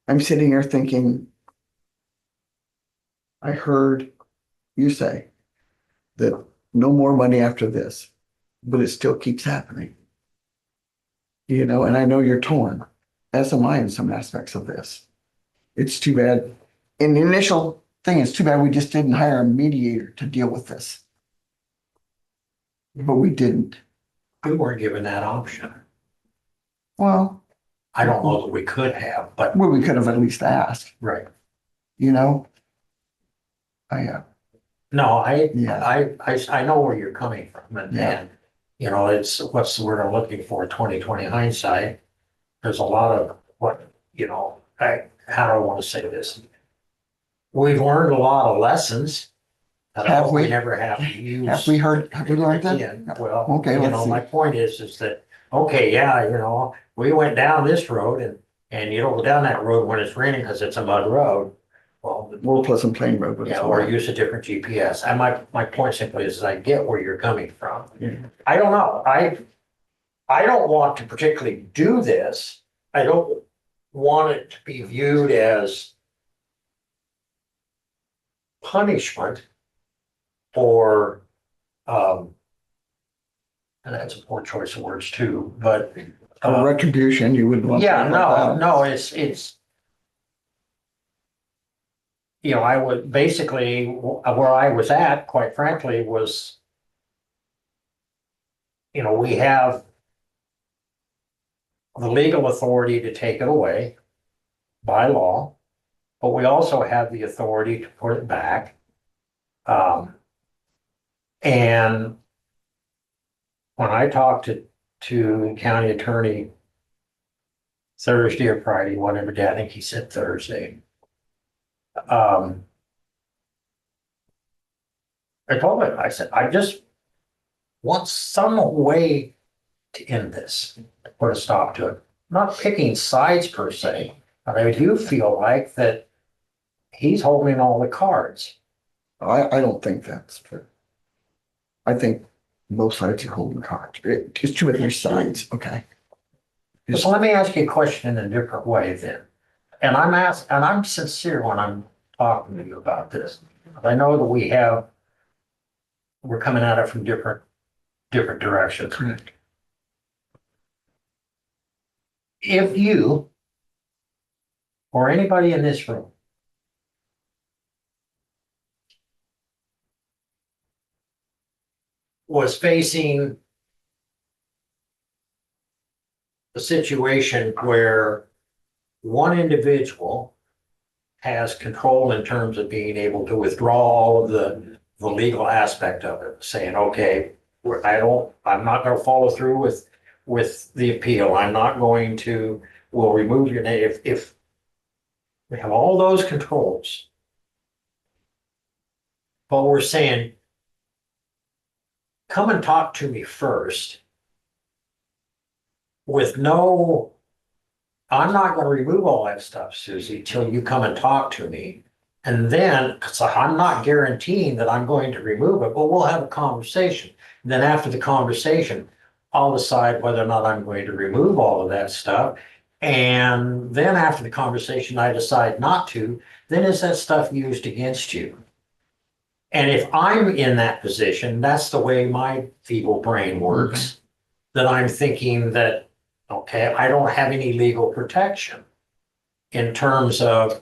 I'm sitting here thinking, I heard you say that no more money after this, but it still keeps happening. You know, and I know you're torn, as am I in some aspects of this. It's too bad. In the initial thing, it's too bad we just didn't hire a mediator to deal with this. But we didn't. We weren't given that option. Well, I don't know that we could have, but well, we could have at least asked, right. you know? No, Yeah. I know where you're coming from, and Yeah. then, you know, it's, what's the word I'm looking for, 2020 hindsight. There's a lot of what, you know, how do I want to say this? We've learned a lot of lessons. And I Have hope we we? never have to use. Have we heard, have we learned that? Yeah, well, Okay, you let's know, see. my point is that, okay, yeah, you know, we went down this road and you don't go down that road when it's raining because it's a mud road. Well, Old Pleasant Plain Road. but it's yeah, all or right. use a different GPS. And my point simply is I get where you're coming from. Yeah. I don't know. I don't want to particularly do this. I don't want it to be viewed as punishment or, and that's a poor choice of words too, but, For retribution, you wouldn't want. yeah, something like no, that. no, it's, you know, I would basically, where I was at, quite frankly, was, you know, we have the legal authority to take it away by law, but we also have the authority to put it back. And when I talked to county attorney Thursday or Friday, whatever day, I think he said Thursday. I told him, I said, I just want some way to end this, to put a stop to it. Not picking sides per se, but I do feel like that he's holding all the cards. I don't think that's true. I think both sides are holding cards. It's two or three sides, okay? So let me ask you a question in a different way then. And I'm sincere when I'm talking to you about this. I know that we're coming at it from different directions. Correct. If you or anybody in this room was facing a situation where one individual has control in terms of being able to withdraw all of the legal aspect of it, saying, okay, I'm not gonna follow through with the appeal. I'm not going to, we'll remove your name. If we have all those controls, but we're saying, come and talk to me first with no, I'm not gonna remove all that stuff, Susie, till you come and talk to me. And then, so I'm not guaranteeing that I'm going to remove it, but we'll have a conversation. Then after the conversation, I'll decide whether or not I'm going to remove all of that stuff. And then after the conversation, I decide not to, then is that stuff used against you? And if I'm in that position, that's the way my feeble brain works, that I'm thinking that, okay, I don't have any legal protection in terms of,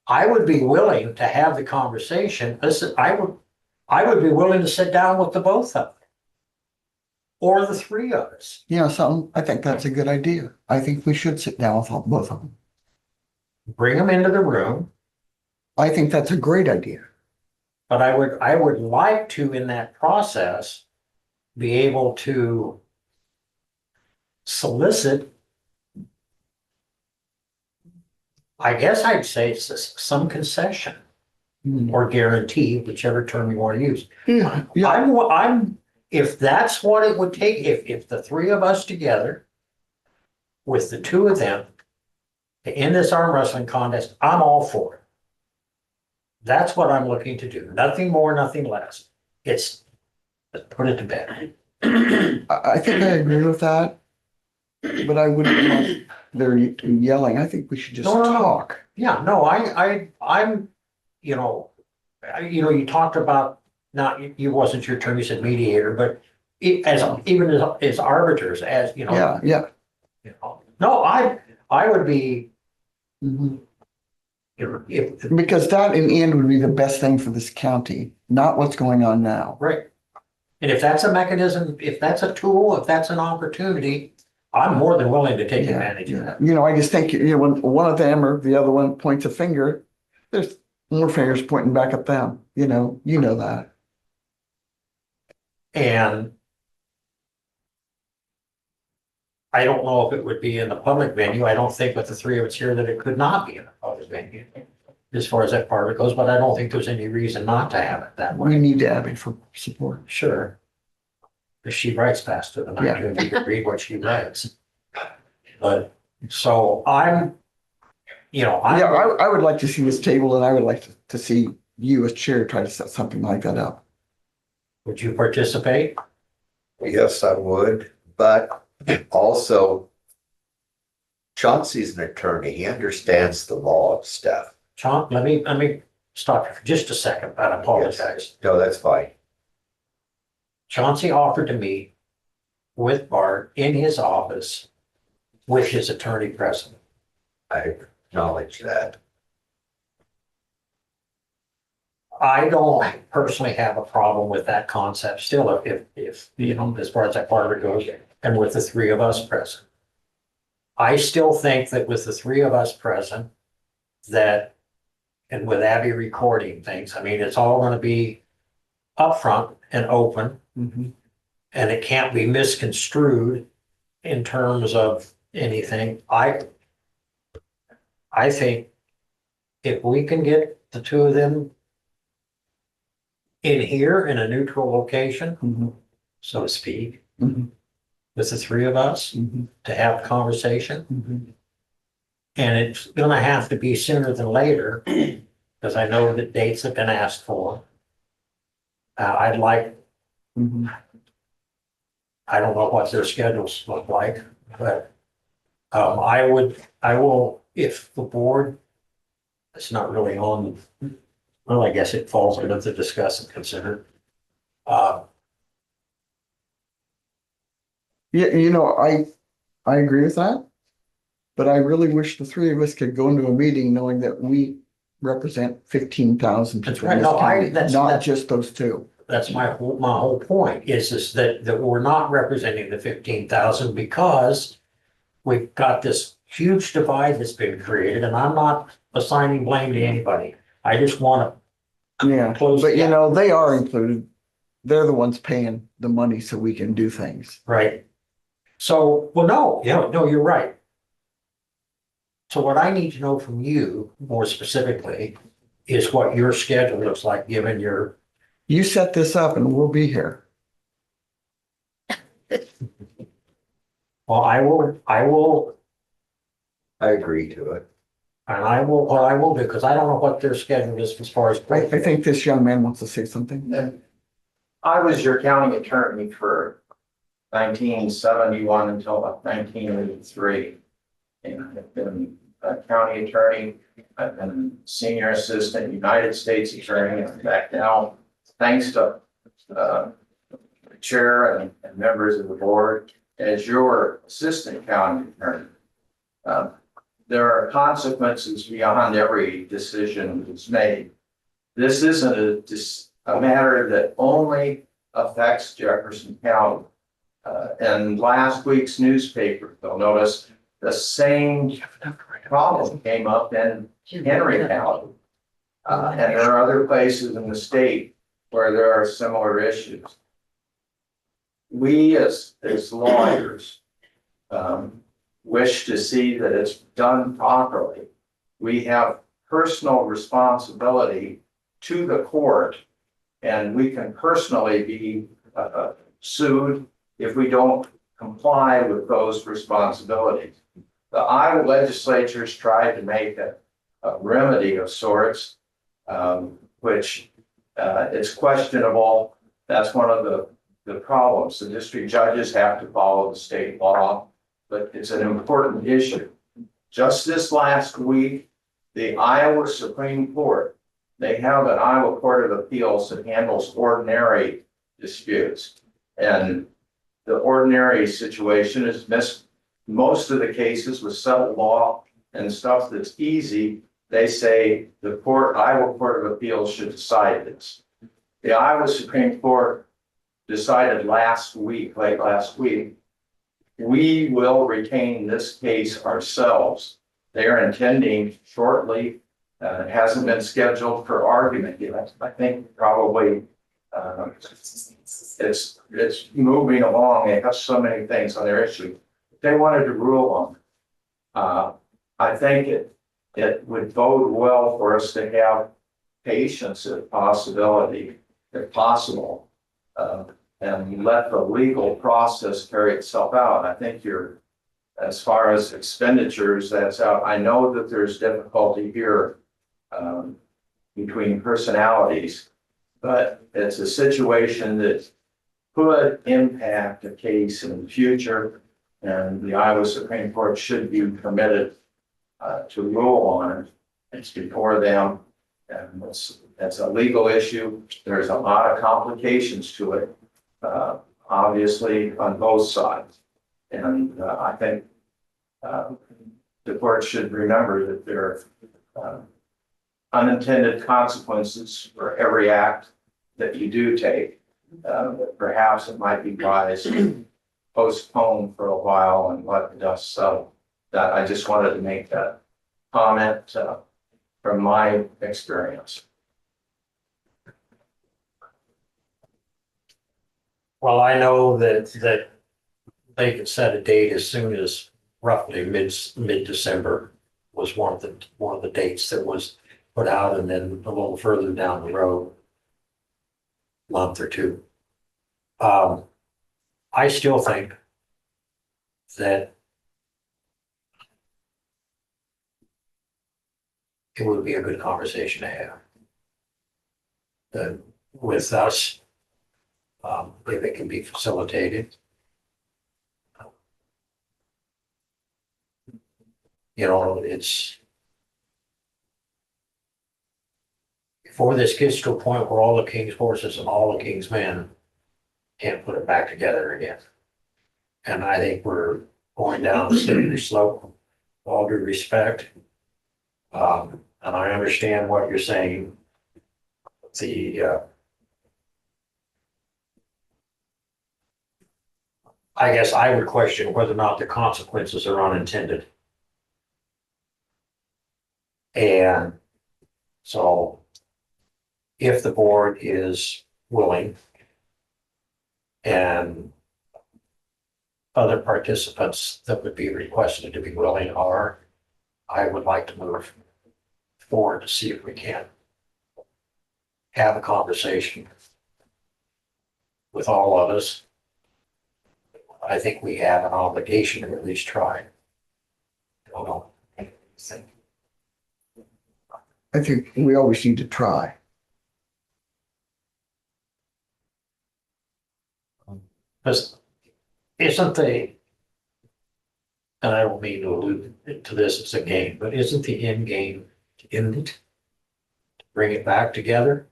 I would be willing to have the conversation. Listen, I would be willing to sit down with the both of them. Or the three of us. Yeah, so I think that's a good idea. I think we should sit down with both of them. Bring them into the room. I think that's a great idea. But I would like to, in that process, be able to solicit, I guess I'd say some concession or guarantee, whichever term you want to use. Yeah, yeah, I'm, if that's what it would take, if the three of us together with the two of them to end this arm wrestling contest, I'm all for it. That's what I'm looking to do. Nothing more, nothing less. Let's put it to bed. I think I agree with that. But I wouldn't want their yelling. I think we should just No, no, no. talk. Yeah, no, I'm, you know, you talked about, not, you wasn't your term, you said mediator, but even as arbiters, as, you know. Yeah, yeah. You know. No, I would be, Mhm. if, Because that in the end would be the best thing for this county, not what's going on now. right. And if that's a mechanism, if that's a tool, if that's an opportunity, I'm more than willing to take Yeah, advantage of yeah. that. You know, I just think, when one of them or the other one points a finger, there's more fingers pointing back at them, you know that. And I don't know if it would be in the public venue. I don't think with the three of us here that it could not be in a public venue. as far as that part of it goes, but I don't think there's any reason not to have it that We way. need Abby for support. Sure. Because she writes faster than I Yeah. do, and you can read what she writes. But, so I'm, Yeah, I would like to see this table and I would like to see you as chair try to set something like that up. would you participate? Yes, I would, but also Chauncey's an attorney. He understands the law and stuff. John, let me stop you for just a second. I apologize. No, that's fine. Chauncey offered to meet with Bart in his office with his attorney present. I acknowledge that. I don't personally have a problem with that concept still, if, you know, as far as that part of it goes, and with the three of us present. I still think that with the three of us present, that, and with Abby recording things, I mean, it's all gonna be upfront and open, Mhm. and it can't be misconstrued in terms of anything. I think if we can get the two of them in here in a neutral location, Mhm. so to speak, Mhm. with the three of us Mhm. to have a conversation, Mhm. and it's gonna have to be sooner than later, because I know that dates have been asked for. I'd like, Mhm. I don't know what their schedules look like, but I will, if the board, it's not really on, well, I guess it falls under the discuss and consider. Yeah, I agree with that. But I really wish the three of us could go into a meeting knowing that we represent 15,000 That's people in right. this No, county, that's not just those two. That's my whole point is that we're not representing the 15,000 because we've got this huge divide that's been created, and I'm not assigning blame to anybody. I just want Yeah, Close but the gap. they are included. They're the ones paying the money so we can do things. right? So, well, no, you're right. So what I need to know from you more specifically is what your schedule looks like, given your, You set this up and we'll be here. well, I will, I agree to it. and I will do, because I don't know what their schedule is as far as. I think this young man wants to say something. I was your county attorney for 1971 until about 1983. And I've been a county attorney, I've been senior assistant United States attorney, and back now, thanks to the chair and members of the board, as your assistant county attorney. There are consequences beyond every decision that's made. This isn't a matter that only affects Jefferson County. In last week's newspaper, you'll notice the same problem came up in Henry County. And there are other places in the state where there are similar issues. We as lawyers wish to see that it's done properly. We have personal responsibility to the court, and we can personally be sued if we don't comply with those responsibilities. The Iowa legislature's tried to make a remedy of sorts, which it's questionable. That's one of the problems. The district judges have to follow the state law, but it's an important issue. Just this last week, the Iowa Supreme Court, they have an Iowa Court of Appeals that handles ordinary disputes. And the ordinary situation is most of the cases with settled law and stuff that's easy. They say the Iowa Court of Appeals should decide this. The Iowa Supreme Court decided late last week, we will retain this case ourselves. They are intending shortly, it hasn't been scheduled for argument yet. I think probably it's moving along. They have so many things on their issue. They wanted to rule on. I think it would bode well for us to have patience if possible. And let the legal process carry itself out. I think as far as expenditures, that's out. I know that there's difficulty here between personalities, but it's a situation that could impact a case in the future, and the Iowa Supreme Court should be permitted to rule on it. It's before them, and it's a legal issue. There's a lot of complications to it, obviously on both sides. And I think the court should remember that there are unintended consequences for every act that you do take. Perhaps it might be wise to postpone for a while and let the dust settle. That I just wanted to make that comment from my experience. Well, I know that they could set a date as soon as roughly mid-December was one of the dates that was put out, and then a little further down the road, month or two. I still think that it would be a good conversation to have with us, if it can be facilitated. You know, it's before this gets to a point where all the king's horses and all the king's men can't put it back together again. And I think we're going down the slippery slope, with all due respect. And I understand what you're saying. I guess I would question whether or not the consequences are unintended. And so if the board is willing and other participants that would be requested to be willing are, I would like to move forward to see if we can have a conversation with all of us. I think we have an obligation to at least try. I don't know. I think we always need to try. Because isn't the, and I don't mean to allude to this as a game, but isn't the end game to end it? To bring it back together?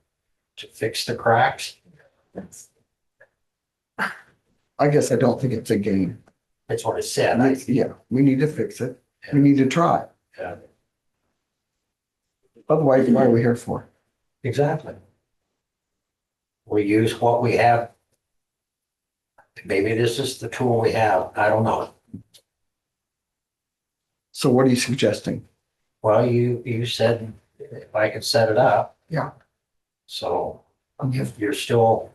To fix the cracks? I guess I don't think it's a game. That's what I said. Yeah, we need to fix it. We need to try. Yeah, Otherwise, what are we here for? exactly. We use what we have. Maybe this is the tool we have. I don't know. So what are you suggesting? Well, you said if I could set it up. Yeah. So Okay. if you're still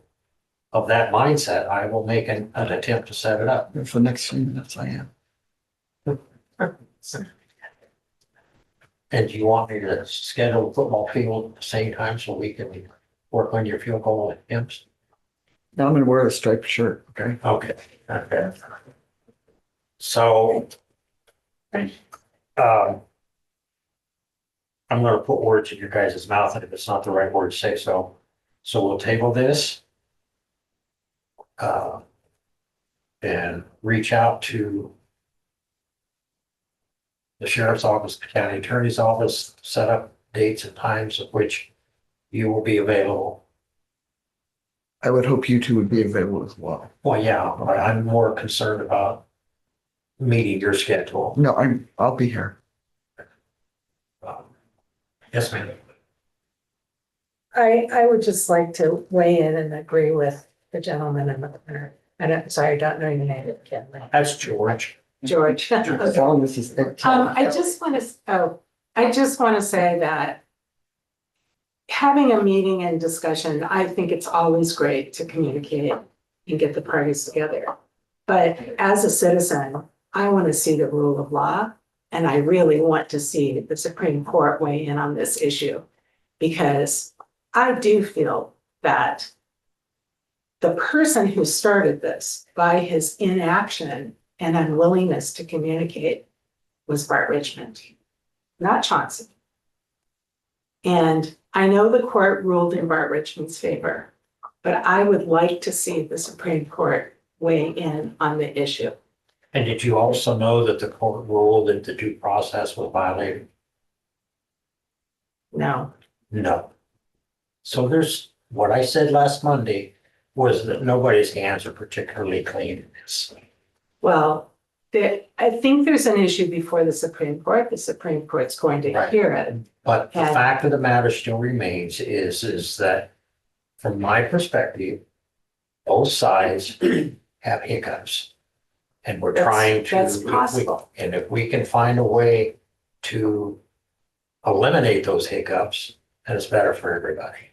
of that mindset, I will make an attempt to set it up. For the next few minutes, I am. And do you want me to schedule a football field at the same time so we can work on your field goal attempts? Now I'm gonna wear a striped shirt, okay? Okay. So, I'm gonna put words in your guys' mouth, and if it's not the right word, say so. So we'll table this. And reach out to the sheriff's office, the county attorney's office, set up dates and times of which you will be available. I would hope you two would be available as well. Well, yeah, but I'm more concerned about meeting your schedule. No, I'll be here. Yes, ma'am. I would just like to weigh in and agree with the gentleman in the corner. Sorry, I don't know your name, Ken. That's George. George. Telling this is. I just want to say that having a meeting and discussion, I think it's always great to communicate and get the parties together. But as a citizen, I want to see the rule of law And I really want to see the Supreme Court weigh in on this issue, because I do feel that the person who started this by his inaction and unwillingness to communicate was Bart Richmond, not Chauncey. And I know the court ruled in Bart Richmond's favor, but I would like to see the Supreme Court weigh in on the issue. And did you also know that the court ruled that the due process was violated? No, No. So there's, what I said last Monday was that nobody's hands are particularly clean in this. well, I think there's an issue before the Supreme Court. The Supreme Court's going to Right. hear it. But the And- fact of the matter still remains is that from my perspective, both sides have hiccups. And we're That's- trying to. that's possible. And if we can find a way to eliminate those hiccups, then it's better for everybody.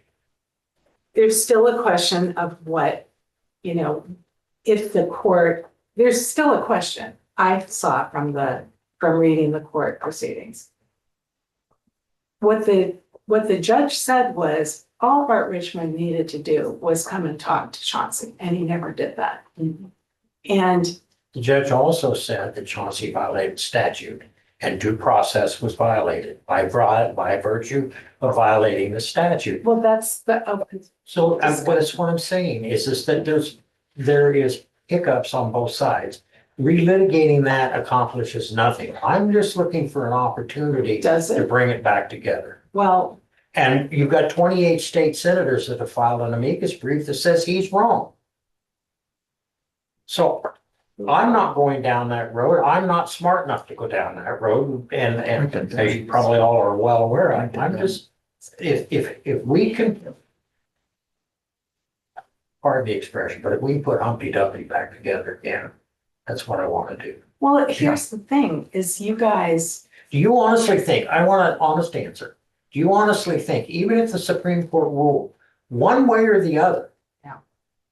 There's still a question of what, if the court, there's still a question. I saw from reading the court proceedings. What the judge said was, all Bart Richmond needed to do was come and talk to Chauncey, and he never did that. And The judge also said that Chauncey violated statute and due process was violated by virtue of violating the statute. well, that's So, but it's what I'm saying is that there is hiccups on both sides. Relitigating that accomplishes nothing. I'm just looking for an opportunity does to it? bring it back together. Well, And you've got 28 state senators that have filed an amicus brief that says he's wrong. So I'm not going down that road. I'm not smart enough to go down that road. And as you probably all are well aware, I'm just, if we can, pardon the expression, but if we put Humpty Dumpty back together again, that's what I want to do. well, here's the thing, is you guys, Do you honestly think, I want an honest answer. Do you honestly think, even if the Supreme Court ruled one way or the other? Yeah.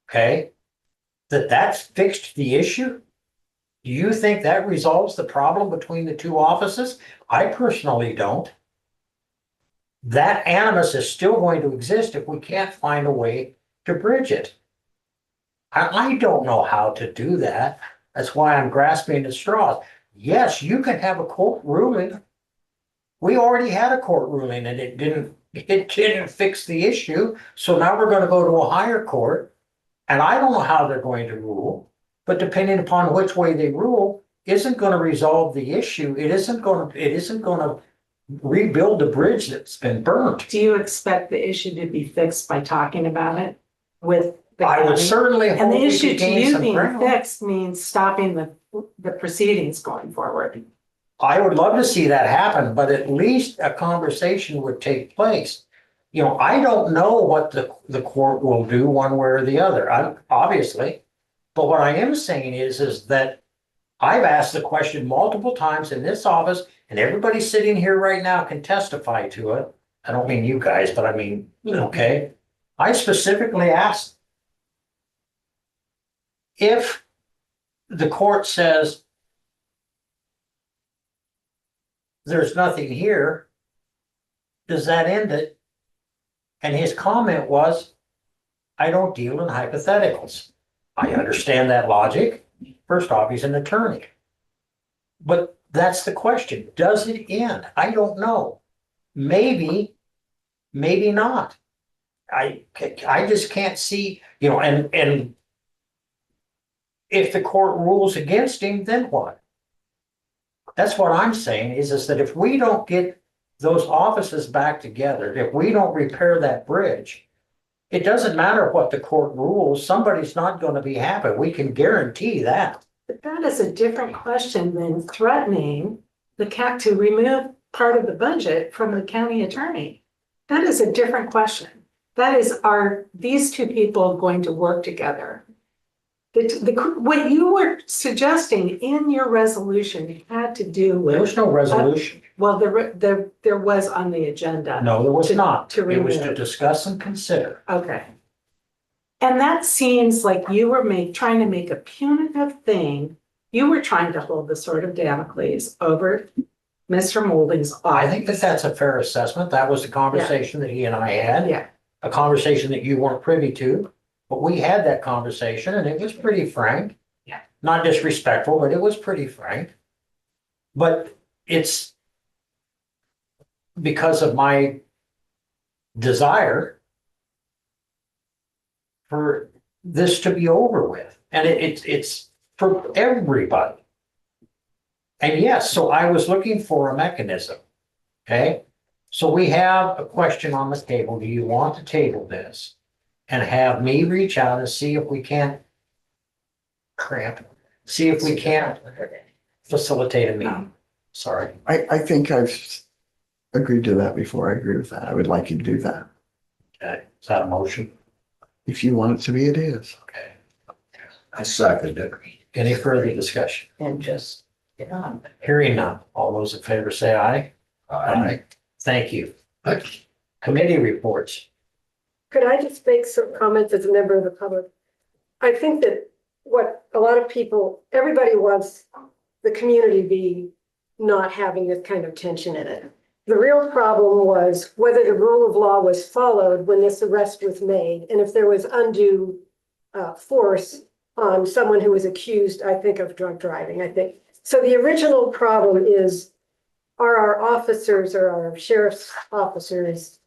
Okay, that's fixed the issue? Do you think that resolves the problem between the two offices? I personally don't. That animus is still going to exist if we can't find a way to bridge it. I don't know how to do that. That's why I'm grasping at straws. Yes, you can have a court ruling. We already had a court ruling and it didn't fix the issue. So now we're gonna go to a higher court. And I don't know how they're going to rule, but depending upon which way they rule, isn't gonna resolve the issue. It isn't gonna rebuild the bridge that's been burnt. do you expect the issue to be fixed by talking about it with the I would county? certainly And hope the we issue could to gain you some being ground. fixed means stopping the proceedings going forward. I would love to see that happen, but at least a conversation would take place. I don't know what the court will do one way or the other, obviously. But what I am saying is that I've asked the question multiple times in this office, and everybody sitting here right now can testify to it. I don't mean you guys, but I mean, okay? I specifically asked if the court says there's nothing here, does that end it? And his comment was, I don't deal in hypotheticals. I understand that logic. First off, he's an attorney. But that's the question. Does it end? I don't know. Maybe, maybe not. I just can't see, and if the court rules against him, then what? That's what I'm saying is that if we don't get those offices back together, if we don't repair that bridge, it doesn't matter what the court rules, somebody's not going to be happy. We can guarantee that. But that is a different question than threatening the CAC to remove part of the budget from the county attorney. That is a different question. That is, are these two people going to work together? What you were suggesting in your resolution had to do There with, was no resolution. well, there was on the agenda. No, there was not. to It was to remove. discuss and consider. Okay. And that seems like you were trying to make a punitive thing. You were trying to hold the sword of Damocles over Mr. Molding's I off. think that that's a fair assessment. That was the conversation that he and I had. Yeah. A conversation that you weren't privy to, but we had that conversation and it was pretty frank. Yeah. Not disrespectful, but it was pretty frank. But it's because of my desire for this to be over with. And it's for everybody. And yes, so I was looking for a mechanism. Okay? So we have a question on the table. Do you want to table this? And have me reach out and see if we can see if we can facilitate a meeting. Sorry. I think I've agreed to that before. I agree with that. I would like you to do that. Okay. Is that a motion? If you want it to be, it is. Okay. I second it. Any further discussion? And just get on. Hearing none. All those in favor say aye. Aye. Thank you. Committee reports. Could I just make some comments as a member of the public? I think that what a lot of people, everybody wants the community to be not having this kind of tension in it. The real problem was whether the rule of law was followed when this arrest was made, and if there was undue force on someone who was accused, I think, of drunk driving, I think. So the original problem is, are our officers or our sheriff's officers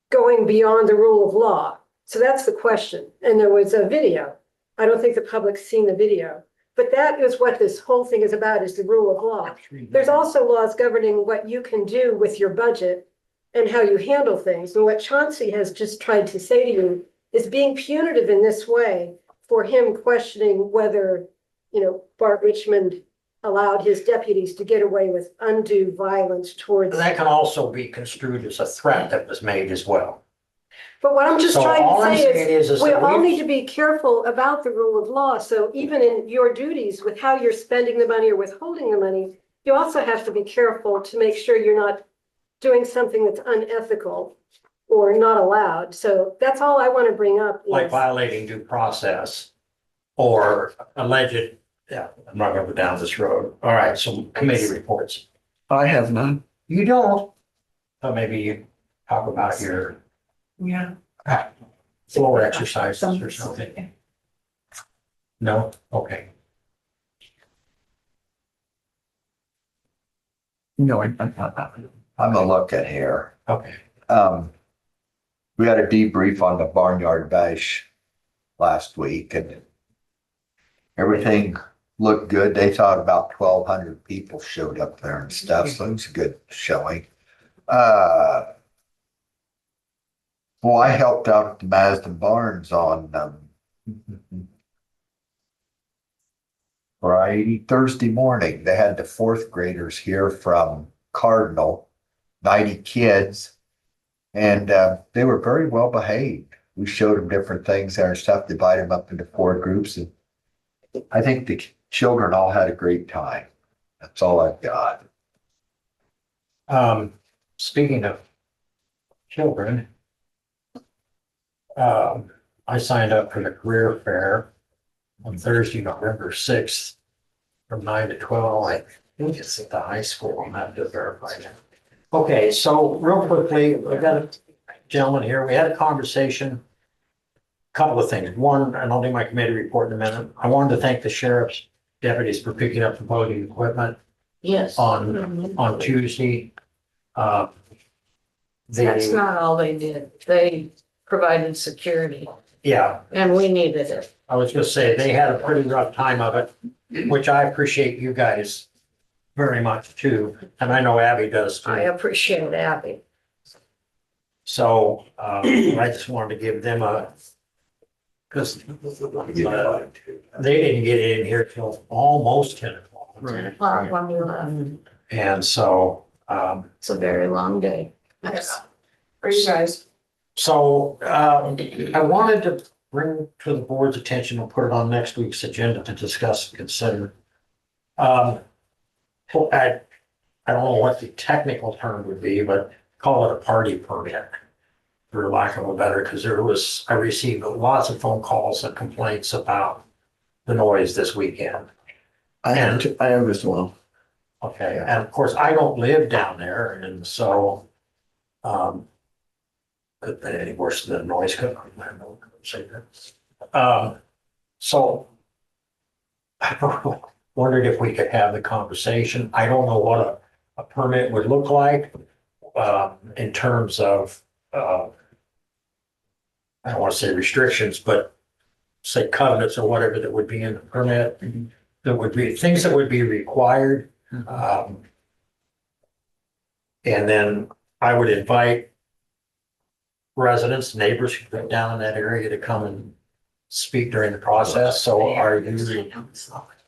going beyond the rule of law? So that's the question. And there was a video. I don't think the public's seen the video, but that is what this whole thing is about, is the rule of law. There's also laws governing what you can do with your budget and how you handle things. And what Chauncey has just tried to say to you is being punitive in this way for him questioning whether, Bart Richmond allowed his deputies to get away with undue violence towards. That can also be construed as a threat that was made as well. But what I'm just So trying all to I'm say saying is, we that all need to be careful about the rule of law. So even in your duties with how you're spending the money or withholding the money, you also have to be careful to make sure you're not doing something that's unethical or not allowed. So that's all I want to bring up. Like is- violating due process or alleged, yeah, I'm not gonna go down this road. All right, so committee reports. I have none. You don't, so maybe you talk about your Yeah. floor exercises or something. No? Okay. No, I'm not. I'm gonna look at here. Okay. We had a debrief on the barnyard bash last week and everything looked good. They thought about 1,200 people showed up there and stuff, so it was a good showing. Well, I helped out at the Mazda Barns on Thursday morning. They had the fourth graders here from Cardinal, 90 kids, and they were very well behaved. We showed them different things there and stuff, divided them up into 4 groups, and I think the children all had a great time. That's all I've got. Speaking of children, I signed up for the career fair on Thursday, November 6th from 9 to 12. I think it's at the high school. I'm have to verify that. Okay, so real quickly, we got a gentleman here. We had a conversation. Couple of things. One, and I'll do my committee report in a minute. I wanted to thank the sheriff's deputies for picking up the voting equipment Yes. on Tuesday. That's not all they did. They provided security Yeah, and we needed it. I was gonna say, they had a pretty rough time of it, which I appreciate you guys very much too, and I know Abby does I too. appreciate Abby. So, I just wanted to give them because they didn't get in here till almost 10 o'clock. Right. Well, when we left, And so, it's a very long day. For you guys. so, I wanted to bring to the board's attention and put it on next week's agenda to discuss and consider. Well, I don't know what the technical term would be, but call it a party permit, for lack of a better, because I received lots of phone calls and complaints about the noise this weekend. I have as well. Okay, and of course, I don't live down there, and so, any worse than the noise. I don't know, say that. So I wondered if we could have the conversation. I don't know what a permit would look like, in terms of, I don't want to say restrictions, but say covenants or whatever that would be in the permit. That would be things that would be required. And then I would invite residents, neighbors who live down in that area to come and speak during the process. So are you,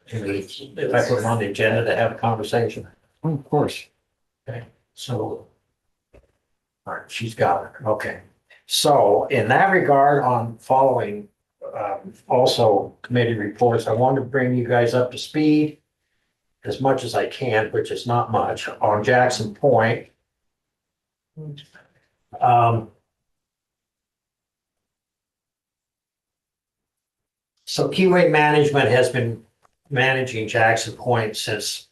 if I put them on the agenda to have a conversation? Oh, of course. So, all right, she's got it. Okay. So in that regard, on following, also committee reports, I want to bring you guys up to speed as much as I can, which is not much, on Jackson Point. So Keyway Management has been managing Jackson Point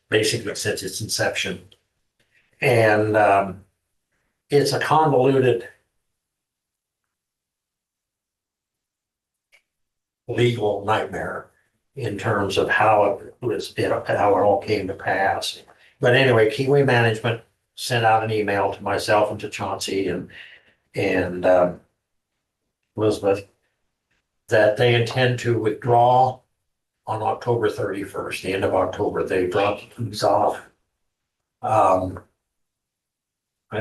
basically since its inception. And it's a convoluted legal nightmare in terms of how how it all came to pass. But anyway, Keyway Management sent out an email to myself and to Chauncey and Elizabeth that they intend to withdraw on October 31st, the end of October. They dropped things off. I've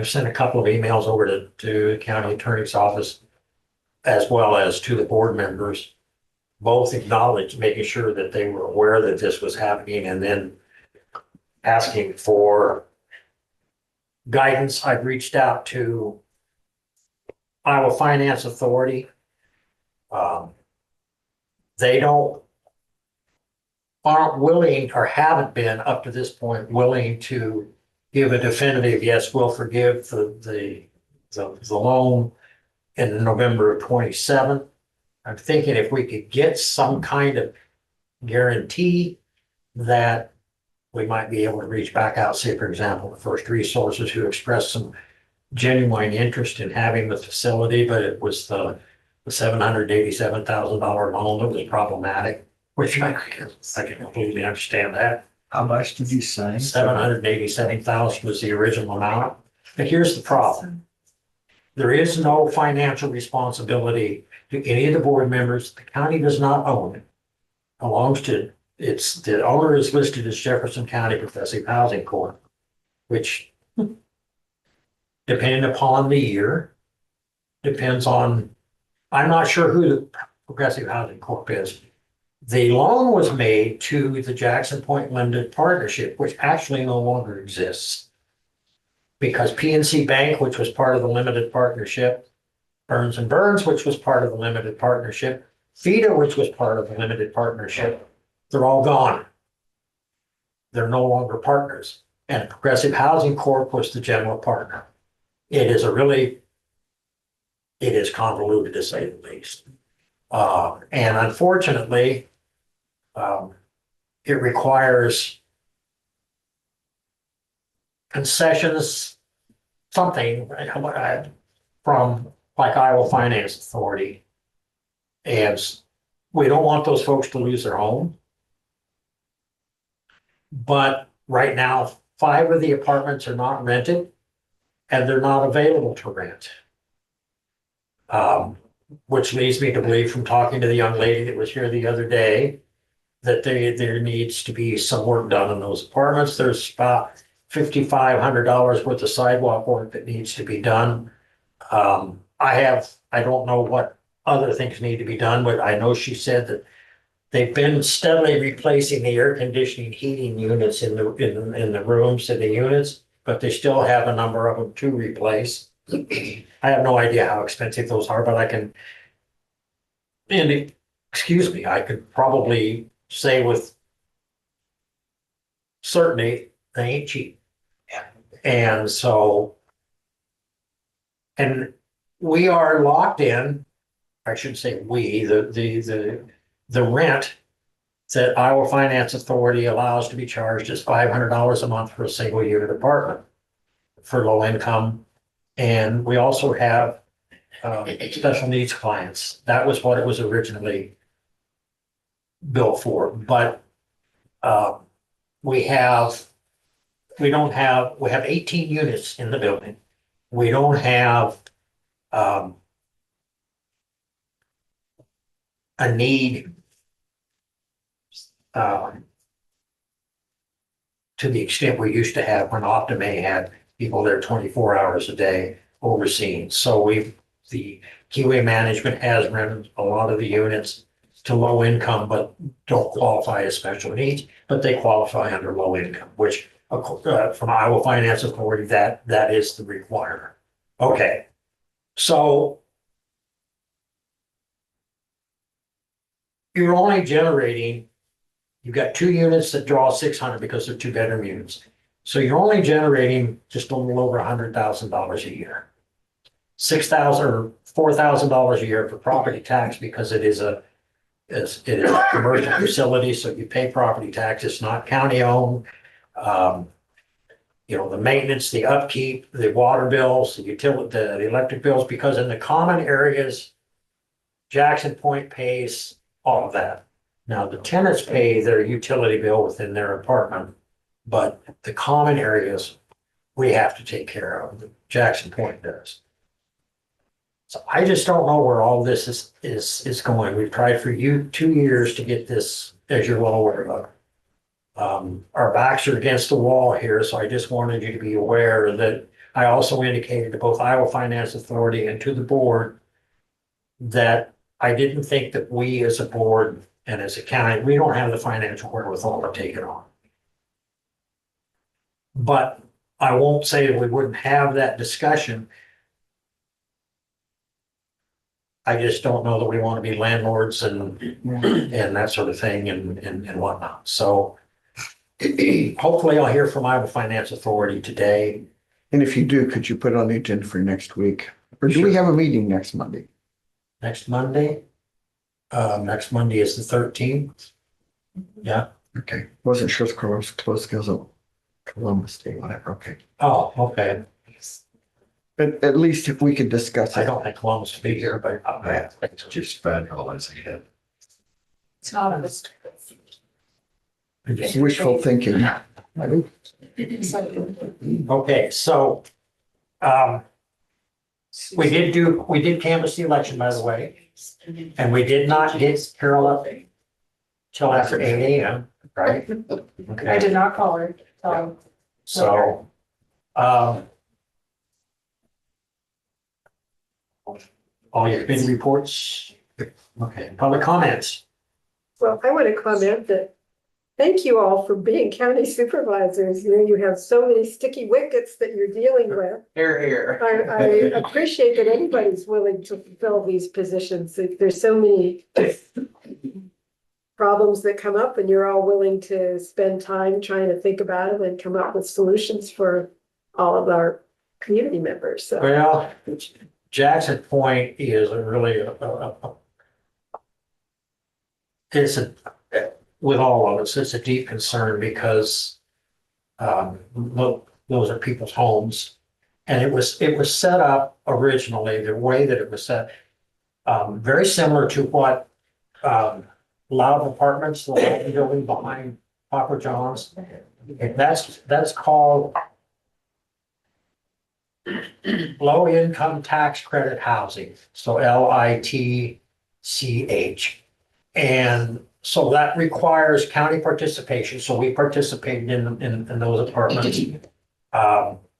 sent a couple of emails over to the county attorney's office as well as to the board members, both acknowledged, making sure that they were aware that this was happening and then asking for guidance. I've reached out to Iowa Finance Authority. They aren't willing or haven't been up to this point willing to give a definitive, yes, we'll forgive the loan in November of 27. I'm thinking if we could get some kind of guarantee that we might be able to reach back out, say, for example, the First Resources who expressed some genuine interest in having the facility, but it was the $787,000 loan that was problematic, which I can completely understand that. How much did you sign? 787,000 was the original amount. But here's the problem. There is no financial responsibility to any of the board members. The county does not own it. Belongs to, the owner is listed as Jefferson County Progressive Housing Corp., which depending upon the year, depends on, I'm not sure who the Progressive Housing Corp. is. The loan was made to the Jackson Point Limited Partnership, which actually no longer exists. Because PNC Bank, which was part of the limited partnership, Burns and Burns, which was part of the limited partnership, FIDA, which was part of the limited partnership, they're all gone. They're no longer partners. And Progressive Housing Corp. Was the general partner. It is convoluted to say the least. And unfortunately, it requires concessions, something from like Iowa Finance Authority. And we don't want those folks to lose their home. But right now, 5 of the apartments are not rented and they're not available to rent. Which leads me to believe from talking to the young lady that was here the other day, that there needs to be some work done in those apartments. There's about $5,500 worth of sidewalk work that needs to be done. I don't know what other things need to be done, but I know she said that they've been steadily replacing the air conditioning heating units in the rooms and the units, but they still have a number of them to replace. I have no idea how expensive those are, but I could probably say with certainty they ain't cheap. And so, and we are locked in, I should say we, the rent that Iowa Finance Authority allows to be charged is $500 a month for a single unit apartment for low income. And we also have special needs clients. That was what it was originally built for, but we have 18 units in the building. We don't have a need to the extent we used to have when Optima had people there 24 hours a day overseeing. So the Keyway Management has rented a lot of the units to low income, but don't qualify as special needs, but they qualify under low income, which from Iowa Finance Authority, that is the requirement. Okay, so you're only generating, you've got 2 units that draw 600 because they're 2-bedroom units. So you're only generating just a little over $100,000 a year. $6,000 or $4,000 a year for property tax because it is a commercial facility, so you pay property tax. It's not county owned. The maintenance, the upkeep, the water bills, the utility, the electric bills, because in the common areas, Jackson Point pays all of that. Now, the tenants pay their utility bill within their apartment, but the common areas, we have to take care of. Jackson Point does. So I just don't know where all this is going. We've tried for 2 years to get this, as you're well aware of. Our backs are against the wall here, so I just wanted you to be aware that I also indicated to both Iowa Finance Authority and to the board that I didn't think that we as a board and as a county, we don't have the financial wherewithal to take it on. But I won't say that we wouldn't have that discussion. I just don't know that we want to be landlords and that sort of thing and whatnot. So hopefully I'll hear from Iowa Finance Authority today. And if you do, could you put it on the agenda for next week? Or do we have a meeting next Monday? Next Monday? Next Monday is the 13th. Yeah. Okay, wasn't sure if it was close because of Columbus Day, whatever, okay. Oh, okay. But at least if we could discuss I it. don't think Columbus will be here, but It's just federal as a hit. It's not a list. Wishful thinking. Okay, so we did canvass the election, by the way, and we did not get Carol up till after 8 a.m., right? I Okay, did not call her. so all your committee reports. Okay, public comments. Well, I want to comment that thank you all for being county supervisors. You have so many sticky wickets that you're dealing with. Here. I appreciate that anybody's willing to fulfill these positions. There's so many problems that come up and you're all willing to spend time trying to think about them and come up with solutions for all of our community members. So Well, Jackson Point is with all of us, it's a deep concern because those are people's homes. And it was set up originally, the way that it was set, very similar to what Loud Apartments, the Loud building behind Papa John's. And that's called low income tax credit housing, so LITCH. And so that requires county participation, so we participated in those apartments.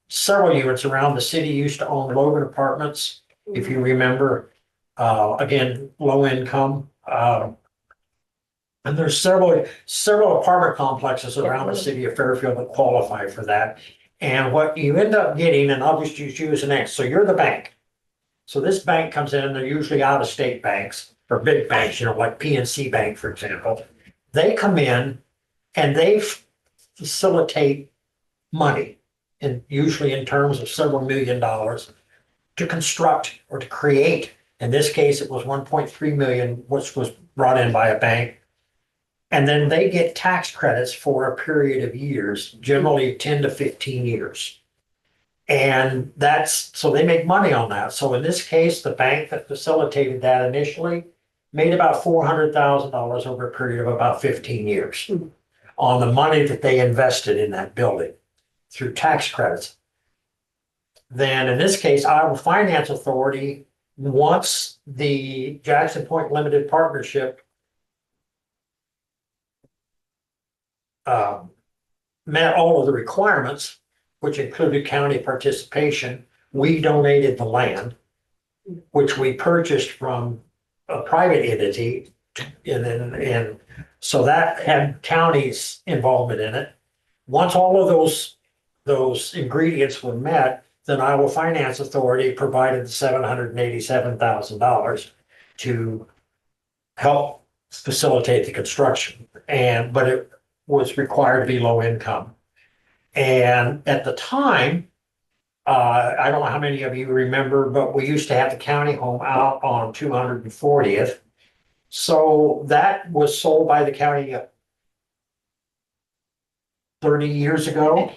Several units around the city used to own Logan Apartments, if you remember, again, low income. And there's several apartment complexes around the city of Fairfield that qualify for that. And what you end up getting, and I'll just use an X, so you're the bank. So this bank comes in, and they're usually out-of-state banks or big banks, like PNC Bank, for example. They come in and they facilitate money, and usually in terms of several $1 million to construct or to create. In this case, it was 1.3 million, which was brought in by a bank. And then they get tax credits for a period of years, generally 10 to 15 years. And so they make money on that. So in this case, the bank that facilitated that initially made about $400,000 over a period of about 15 years on the money that they invested in that building through tax credits. Then in this case, Iowa Finance Authority, once the Jackson Point Limited Partnership met all of the requirements, which included county participation, we donated the land, which we purchased from a private entity. And so that had county's involvement in it. Once all of those ingredients were met, then Iowa Finance Authority provided $787,000 to help facilitate the construction. But it was required to be low income. And at the time, I don't know how many of you remember, but we used to have the county home out on 240th. So that was sold by the county 30 years ago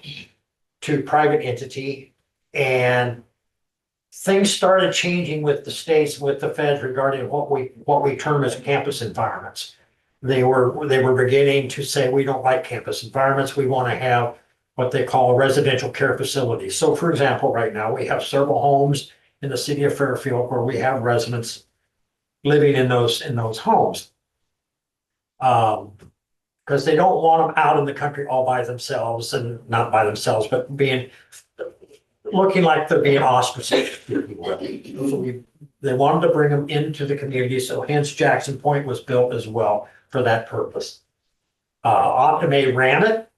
to private entity. And things started changing with the states, with the feds regarding what we term as campus environments. They were beginning to say, we don't like campus environments. We want to have what they call residential care facilities. So for example, right now we have several homes in the city of Fairfield where we have residents living in those homes. Because they don't want them out in the country all by themselves, and not by themselves, but looking like they're being ostracized, if you will. So they wanted to bring them into the community, so hence Jackson Point was built as well for that purpose. Optimay ran it.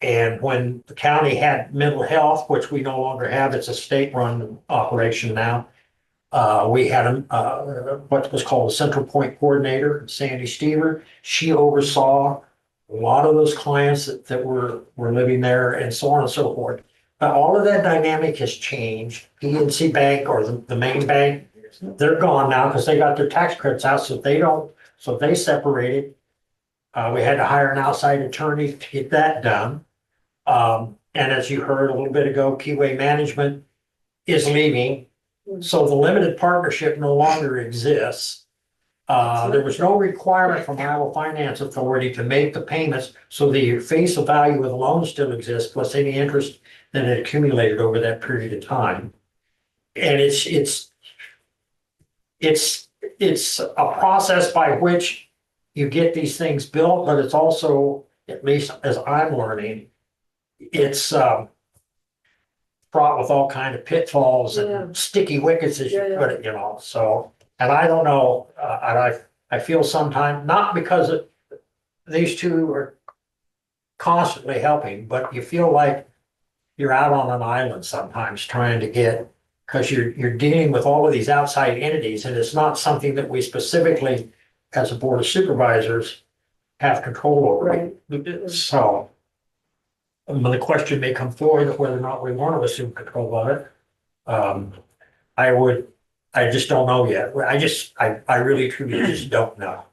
And when the county had mental health, which we no longer have, it's a state-run operation now. We had what was called a Central Point Coordinator, Sandy Stever. She oversaw a lot of those clients that were living there, and so on and so forth. But all of that dynamic has changed. PNC Bank, or the main bank, they're gone now because they got their tax credits out, so they separated. We had to hire an outside attorney to get that done. And as you heard a little bit ago, Keyway Management is leaving. So the limited partnership no longer exists. There was no requirement from Iowa Finance Authority to make the payments, so the face of value of the loan still exists, plus any interest that had accumulated over that period of time. And it's a process by which you get these things built, but it's also, at least as I'm learning, it's fraught with all kind of pitfalls and sticky wickets, as you put it, so. And I don't know, and I feel sometimes, not because these two are constantly helping, but you feel like you're out on an island sometimes trying to get, because you're dealing with all of these outside entities, and it's not something that we specifically, as a board of supervisors, have control over. Right. So the question may come forward of whether or not we want to assume control of it. I just don't know yet. I really truly just don't know.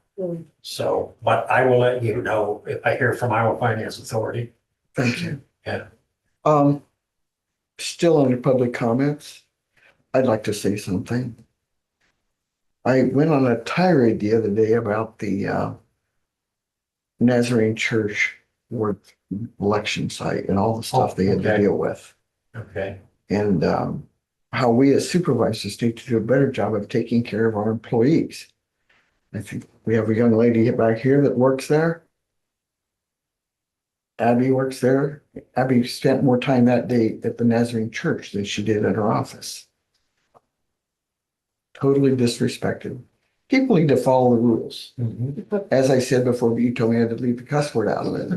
So, but I will let you know if I hear from Iowa Finance Authority. Thank you. Yeah. Still under public comments, I'd like to say something. I went on a tirade the other day about the Nazarene Church Worth election site and all the stuff they had to deal with. Okay. And how we as supervisors need to do a better job of taking care of our employees. I think we have a young lady back here that works there. Abby works there. Abby spent more time that day at the Nazarene Church than she did at her office. Totally disrespected. People need to follow the rules. As I said before, you told me I had to leave the cuss word out of it.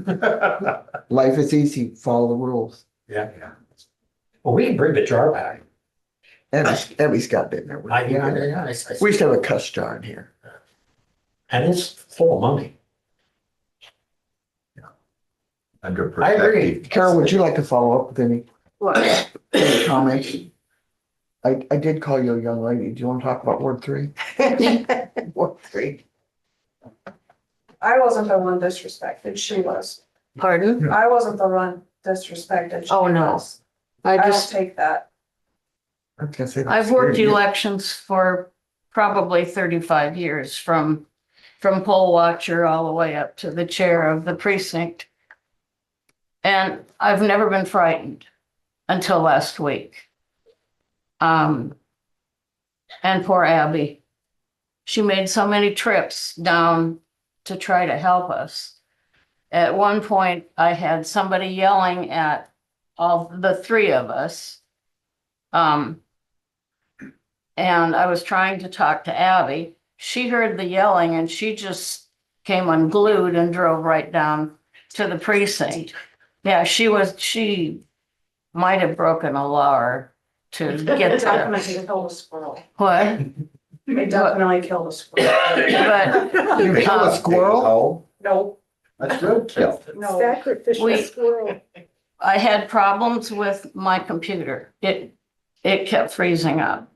Life is easy, follow the rules. Yeah. Well, we can bring the jar back. Abby's got it in there. Yeah. We used to have a cuss jar in here. And it's full of money. Under I agree. protective. Carol, would you like to follow up with any What? comments? I did call you a young lady. Do you want to talk about Ward 3? Ward 3. I wasn't the one disrespected, she was. Pardon? I wasn't the one disrespected. she Oh, no. was. I I don't just, take that. I was gonna say. I've worked elections for probably 35 years, from poll watcher all the way up to the chair of the precinct. And I've never been frightened until last week. And poor Abby. She made so many trips down to try to help us. At one point, I had somebody yelling at all the three of us. And I was trying to talk to Abby. She heard the yelling and she just came unglued and drove right down to the precinct. Yeah, she might have broken a law or to get to. Definitely killed a squirrel. What? They definitely killed a squirrel. But You kill a squirrel? Oh, No, that's good kill. no. Sacrificial We- squirrel. I had problems with my computer. It kept freezing up.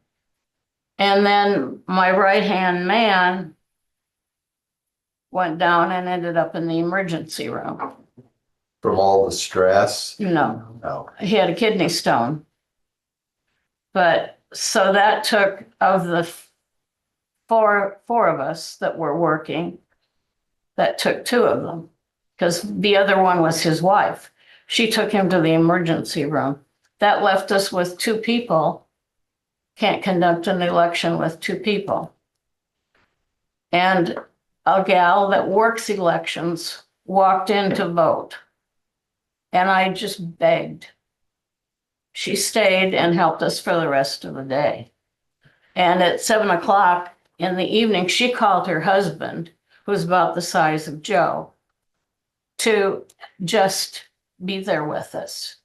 And then my right-hand man went down and ended up in the emergency room. From all the stress. No, No. he had a kidney stone. But so that took, of the four of us that were working, that took two of them, because the other one was his wife. She took him to the emergency room. That left us with two people. Can't conduct an election with two people. And a gal that works elections walked in to vote. And I just begged. She stayed and helped us for the rest of the day. And at 7 o'clock in the evening, she called her husband, who's about the size of Joe, to just be there with us.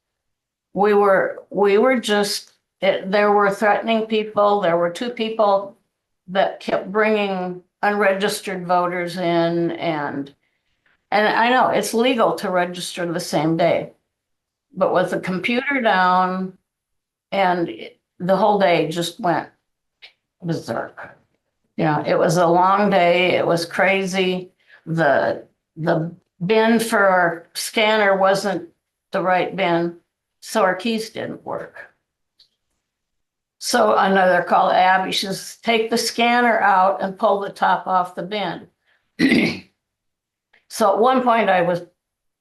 We were just, there were threatening people. There were two people that kept bringing unregistered voters in, and I know it's legal to register the same day, but with the computer down, and the whole day just went berserk. You know, it was a long day. It was crazy. The bin for our scanner wasn't the right bin, so our keys didn't work. So another call to Abby, she says, take the scanner out and pull the top off the bin. So at one point I was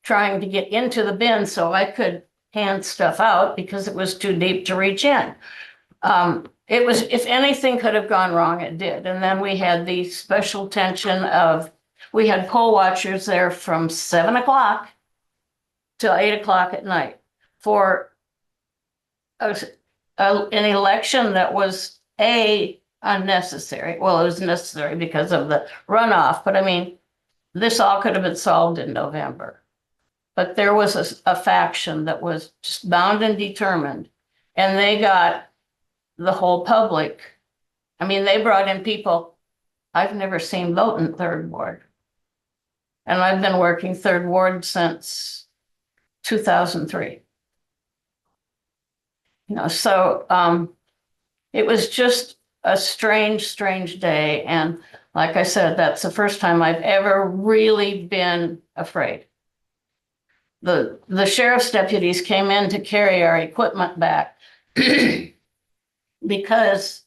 trying to get into the bin so I could hand stuff out because it was too deep to reach in. It was, if anything could have gone wrong, it did. And then we had the special tension of, we had poll watchers there from 7 o'clock till 8 o'clock at night for an election that was unnecessary. Well, it was necessary because of the runoff, but I mean, this all could have been solved in November. But there was a faction that was just bound and determined, and they got the whole public. I mean, they brought in people I've never seen vote in Third Ward. And I've been working Third Ward since 2003. You know, so it was just a strange day. And like I said, that's the first time I've ever really been afraid. The sheriff's deputies came in to carry our equipment back because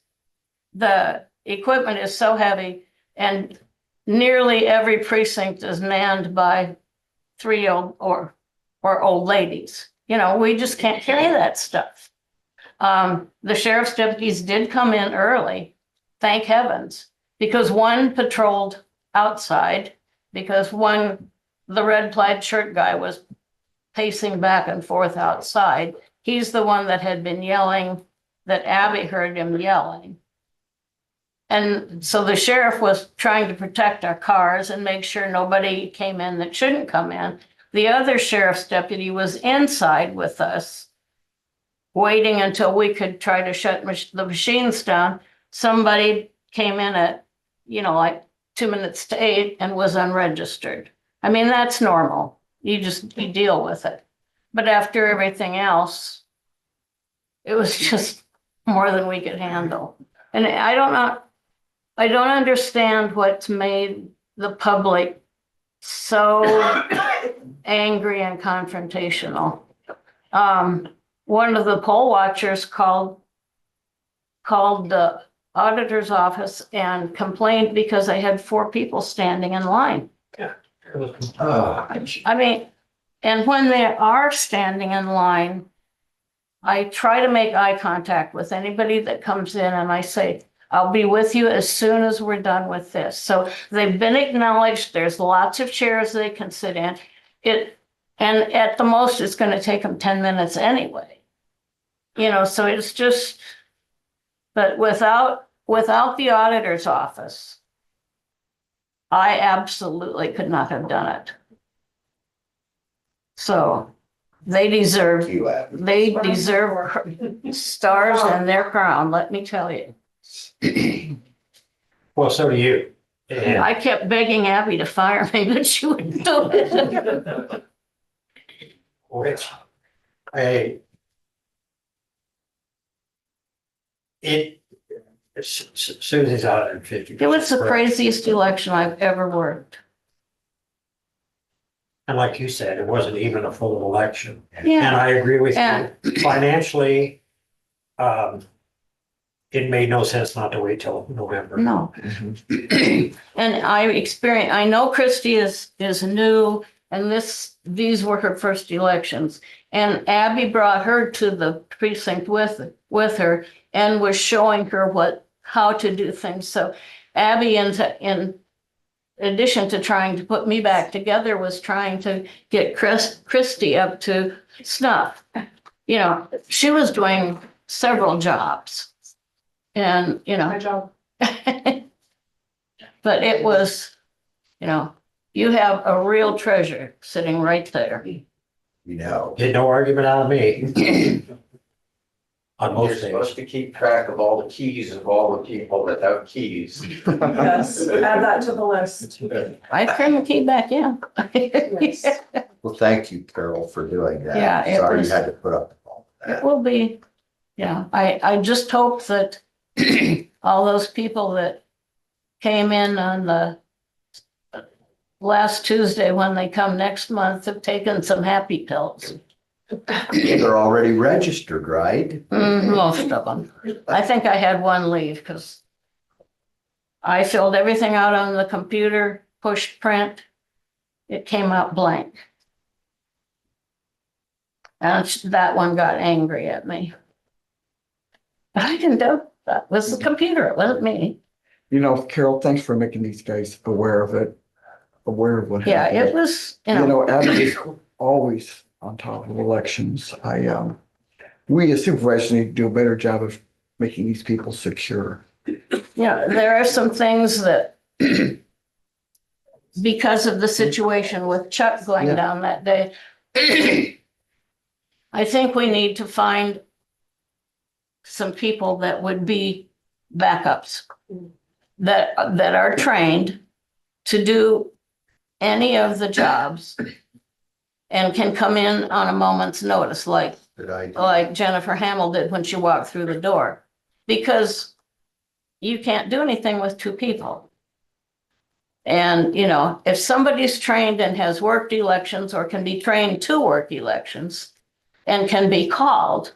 the equipment is so heavy and nearly every precinct is manned by three old or old ladies. You know, we just can't carry that stuff. The sheriff's deputies did come in early, thank heavens, because one patrolled outside, because the red plaid shirt guy was pacing back and forth outside. He's the one that had been yelling, that Abby heard him yelling. And so the sheriff was trying to protect our cars and make sure nobody came in that shouldn't come in. The other sheriff's deputy was inside with us, waiting until we could try to shut the machines down. Somebody came in at, like 2 minutes to 8 and was unregistered. I mean, that's normal. You deal with it. But after everything else, it was just more than we could handle. And I don't understand what's made the public so angry and confrontational. One of the poll watchers called the auditor's office and complained because they had 4 people standing in line. I mean, and when they are standing in line, I try to make eye contact with anybody that comes in and I say, I'll be with you as soon as we're done with this. So they've been acknowledged. There's lots of chairs they can sit in. And at the most, it's going to take them 10 minutes anyway. You know, so it's just, but without the auditor's office, I absolutely could not have done it. So they deserve stars in their crown, let me tell you. Well, so do you. And I kept begging Abby to fire me, but she wouldn't do it. which, Susie's 150. It was the craziest election I've ever worked. And like you said, it wasn't even a full election. Yeah. And I agree with Yeah. you. Financially, it made no sense not to wait till November. No. And I know Christie is new and these were her first elections. And Abby brought her to the precinct with her and was showing her how to do things. So Abby, in addition to trying to put me back together, was trying to get Christie up to snuff. You know, she was doing several jobs. And, you know, My job. but it was, you know, you have a real treasure sitting right there. You know. Get no argument out of me. On You're most supposed days. to keep track of all the keys of all the people that have keys. Yes, add that to the list. I turned the key back in. Yes. Well, thank you, Carol, for doing that. Yeah, it Sorry was- you had to put up with all It that. will be, yeah, I just hope that all those people that came in on the last Tuesday, when they come next month, have taken some happy pills. They're already registered, right? Most of them. I think I had one leave because I filled everything out on the computer, pushed print. It came out blank. And that one got angry at me. But I didn't do that. It was the computer. It wasn't me. You know, Carol, thanks for making these guys aware of it, aware of what Yeah, happened. it was, You know, Abby is always on top of elections. We as supervisors need to do a better job of making these people secure. yeah, there are some things that because of the situation with Chuck going Yeah. down that day, I think we need to find some people that would be backups that are trained to do any of the jobs and can come in on a moment's notice, like Good idea. like Jennifer Hamill did when she walked through the door. Because you can't do anything with 2 people. And, you know, if somebody's trained and has worked elections or can be trained to work elections and can be called,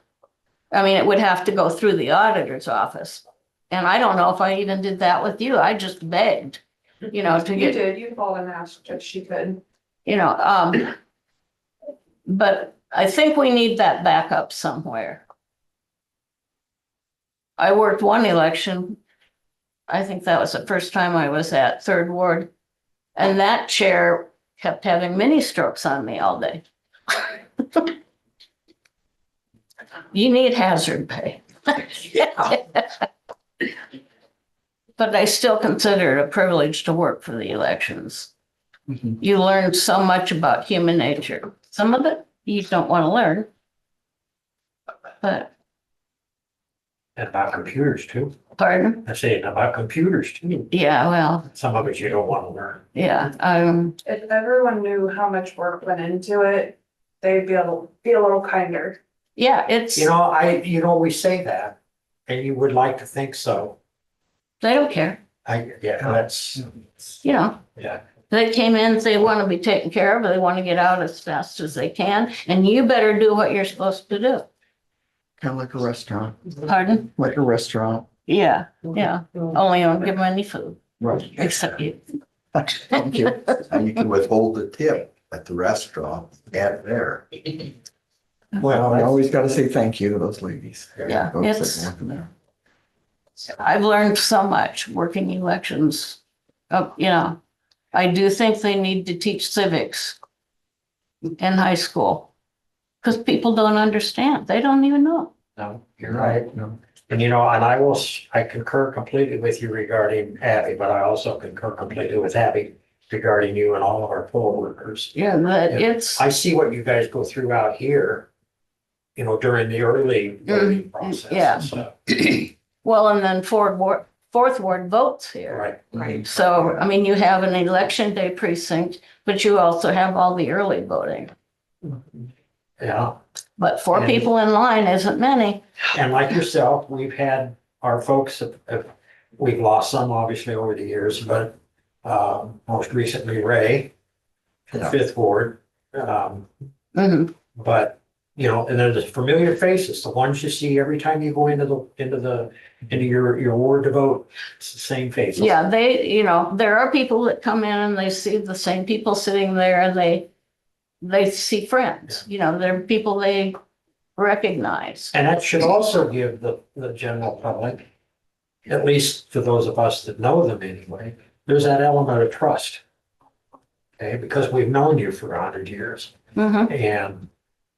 I mean, it would have to go through the auditor's office. And I don't know if I even did that with you. I just begged, you know, to You get, did, you called and asked if she could. you know, but I think we need that backup somewhere. I worked one election. I think that was the first time I was at 3rd Ward. And that chair kept having mini strokes on me all day. You need hazard pay. But I still consider it a privilege to work for the elections. Mhm. You learn so much about human nature. Some of it you don't want to learn. But, And about computers too. pardon? I say about computers too. Yeah, well, Some of it you don't want to learn. yeah, If everyone knew how much work went into it, they'd be a little kinder. yeah, it's, You know, we say that and you would like to think so. they don't care, Yeah, that's, you know. yeah. They came in, they want to be taken care of, they want to get out as fast as they can, and you better do what you're supposed to do. Kind of like a restaurant, Pardon? like a restaurant. Yeah, yeah. Only don't give them any food, Right. except you. Thank you. And you can withhold the tip at the restaurant and there. Well, I always got to say thank you to those ladies. Yeah, Folks that it's- work in there. I've learned so much working elections. You know, I do think they need to teach civics in high school. Because people don't understand. They don't even know. No, you're right. And and I concur completely with you regarding Abby, but I also concur completely with Abby regarding you and all of our poll workers. Yeah, that Yeah. it's, I see what you guys go through out here, during the early voting process. yeah. and stuff. well, and then fourth ward votes here. Right. So, I mean, you have an election day precinct, but you also have all the early voting. Yeah. But 4 And- people in line isn't many. And like yourself, we've had our folks, we've lost some obviously over the years, but most recently Ray from Yeah. Fifth Ward. Mhm. But, and they're the familiar faces, the ones you see every time you go into your ward to vote. It's the same faces. Yeah, there are people that come in and they see the same people sitting there and they see friends, they're people they recognize. And that should also give the general public, at least for those of us that know them anyway, there's that element of trust. Okay, because we've known you for 100 years Mhm. and,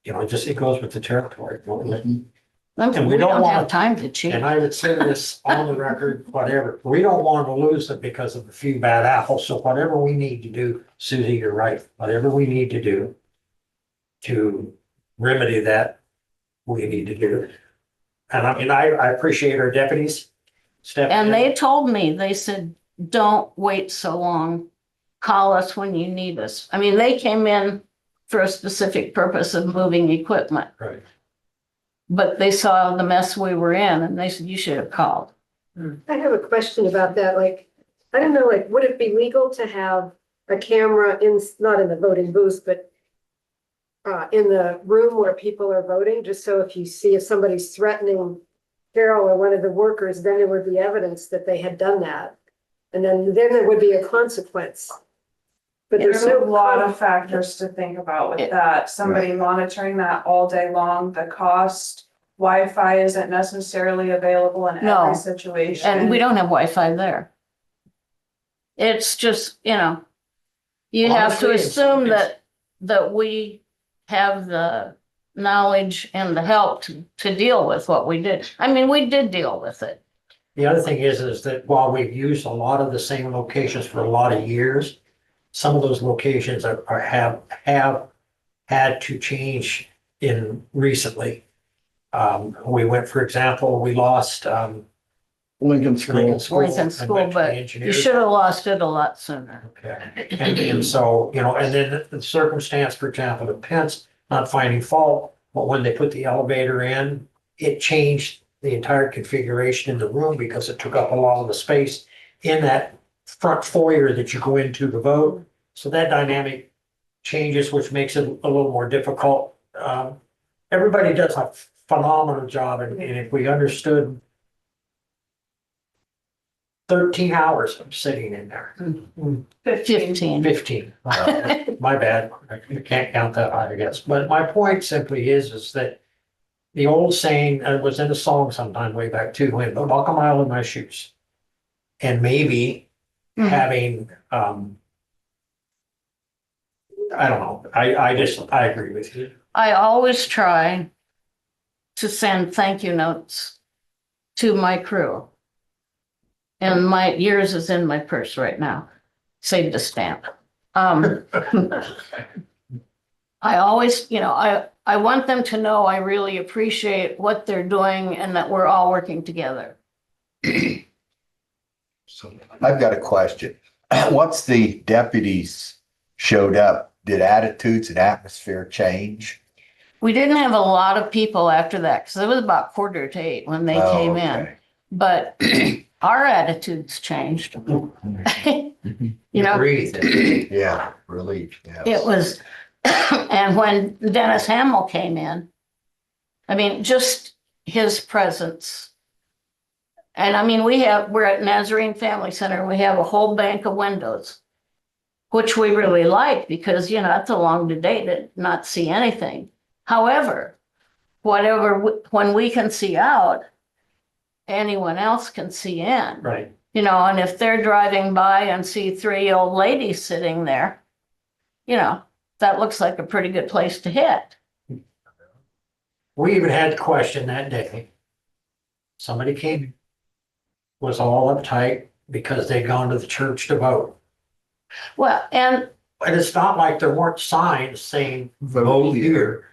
it goes with the territory. And we we don't don't wanna- have time to cheat. And I would say this on the record, whatever, we don't want to lose it because of a few bad apples. So whatever we need to do, Susie, you're right, whatever we need to do to remedy that, we need to do. And I appreciate our deputies stepping in. And they told me, they said, don't wait so long. Call us when you need us. I mean, they came in for a specific purpose of moving equipment, Right. but they saw the mess we were in and they said, you should have called. I have a question about that, I don't know, would it be legal to have a camera not in the voting booth, but in the room where people are voting, just so if somebody's threatening Carol or one of the workers, then there would be evidence that they had done that. And then there would be a consequence. But There's there's a no lot of factors to think about with that. Somebody monitoring that all day long, the cost. Wi-Fi isn't necessarily available in No. every situation. And we don't have Wi-Fi there. It's just, you have to Honestly, assume it's- that we have the knowledge and the help to deal with what we did. I mean, we did deal with it. The other thing is that while we've used a lot of the same locations for a lot of years, some of those locations have had to change in recently. We went, for example, we lost Lincoln School. Lincoln School. Lincoln and School, went to the but you engineers. should have lost it a lot sooner. Okay, and so, and then the circumstance, for example, of Pence not finding fault, but when they put the elevator in, it changed the entire configuration in the room because it took up a lot of the space in that front foyer that you go into to vote. So that dynamic changes, which makes it a little more difficult. Everybody does a phenomenal job, and if we understood 13 hours of sitting in there. 15. 15. My bad. I can't count that high, I guess. But my point simply is that the old saying, and it was in a song sometime way back too, when walk a mile in my shoes. And maybe Mhm. having, I don't know. I agree with you. I always try to send thank you notes to my crew. And yours is in my purse right now. Saved a stamp. I always, I want them to know I really appreciate what they're doing and that we're all working together. So I've got a question. Once the deputies showed up, did attitudes and atmosphere change? We didn't have a lot of people after that because it was about 7:45 when they Oh, came in. okay. But our attitudes changed. You know, Agreed. Yeah, relief, yeah. it was, and when Dennis Hamill came in, I mean, just his presence. And I mean, we're at Nazarene Family Center, we have a whole bank of windows, which we really like because, you know, it's a long day to not see anything. However, when we can see out, anyone else can see in. Right. You know, and if they're driving by and see three old ladies sitting there, you know, that looks like a pretty good place to hit. We even had the question that day. Somebody came, was all uptight because they'd gone to the church to vote. Well, and And it's not like there weren't signs saying vote here.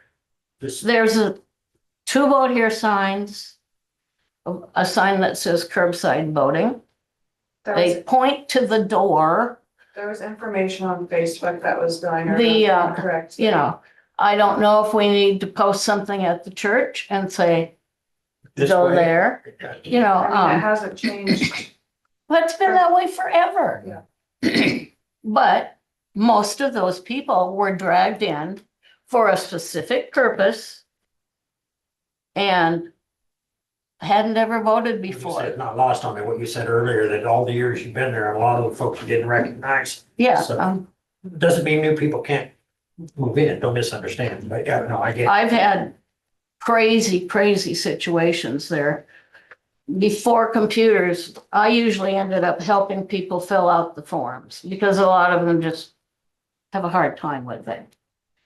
This, there's two vote here signs, a sign that says curbside voting. They point to the door. There was information on Facebook that was going The, around, correct? You know, I don't know if we need to post something at the church and say, this go way. there, you know, I mean, it hasn't changed. but it's been that way forever. Yeah. But most of those people were dragged in for a specific purpose and hadn't ever voted You before. said, not lost on me what you said earlier, that all the years you've been there, a lot of the folks you didn't recognize. Yeah, So- Doesn't mean new people can't move in, don't misunderstand, but yeah, no, I get. I've had crazy situations there. Before computers, I usually ended up helping people fill out the forms because a lot of them just have a hard time with it.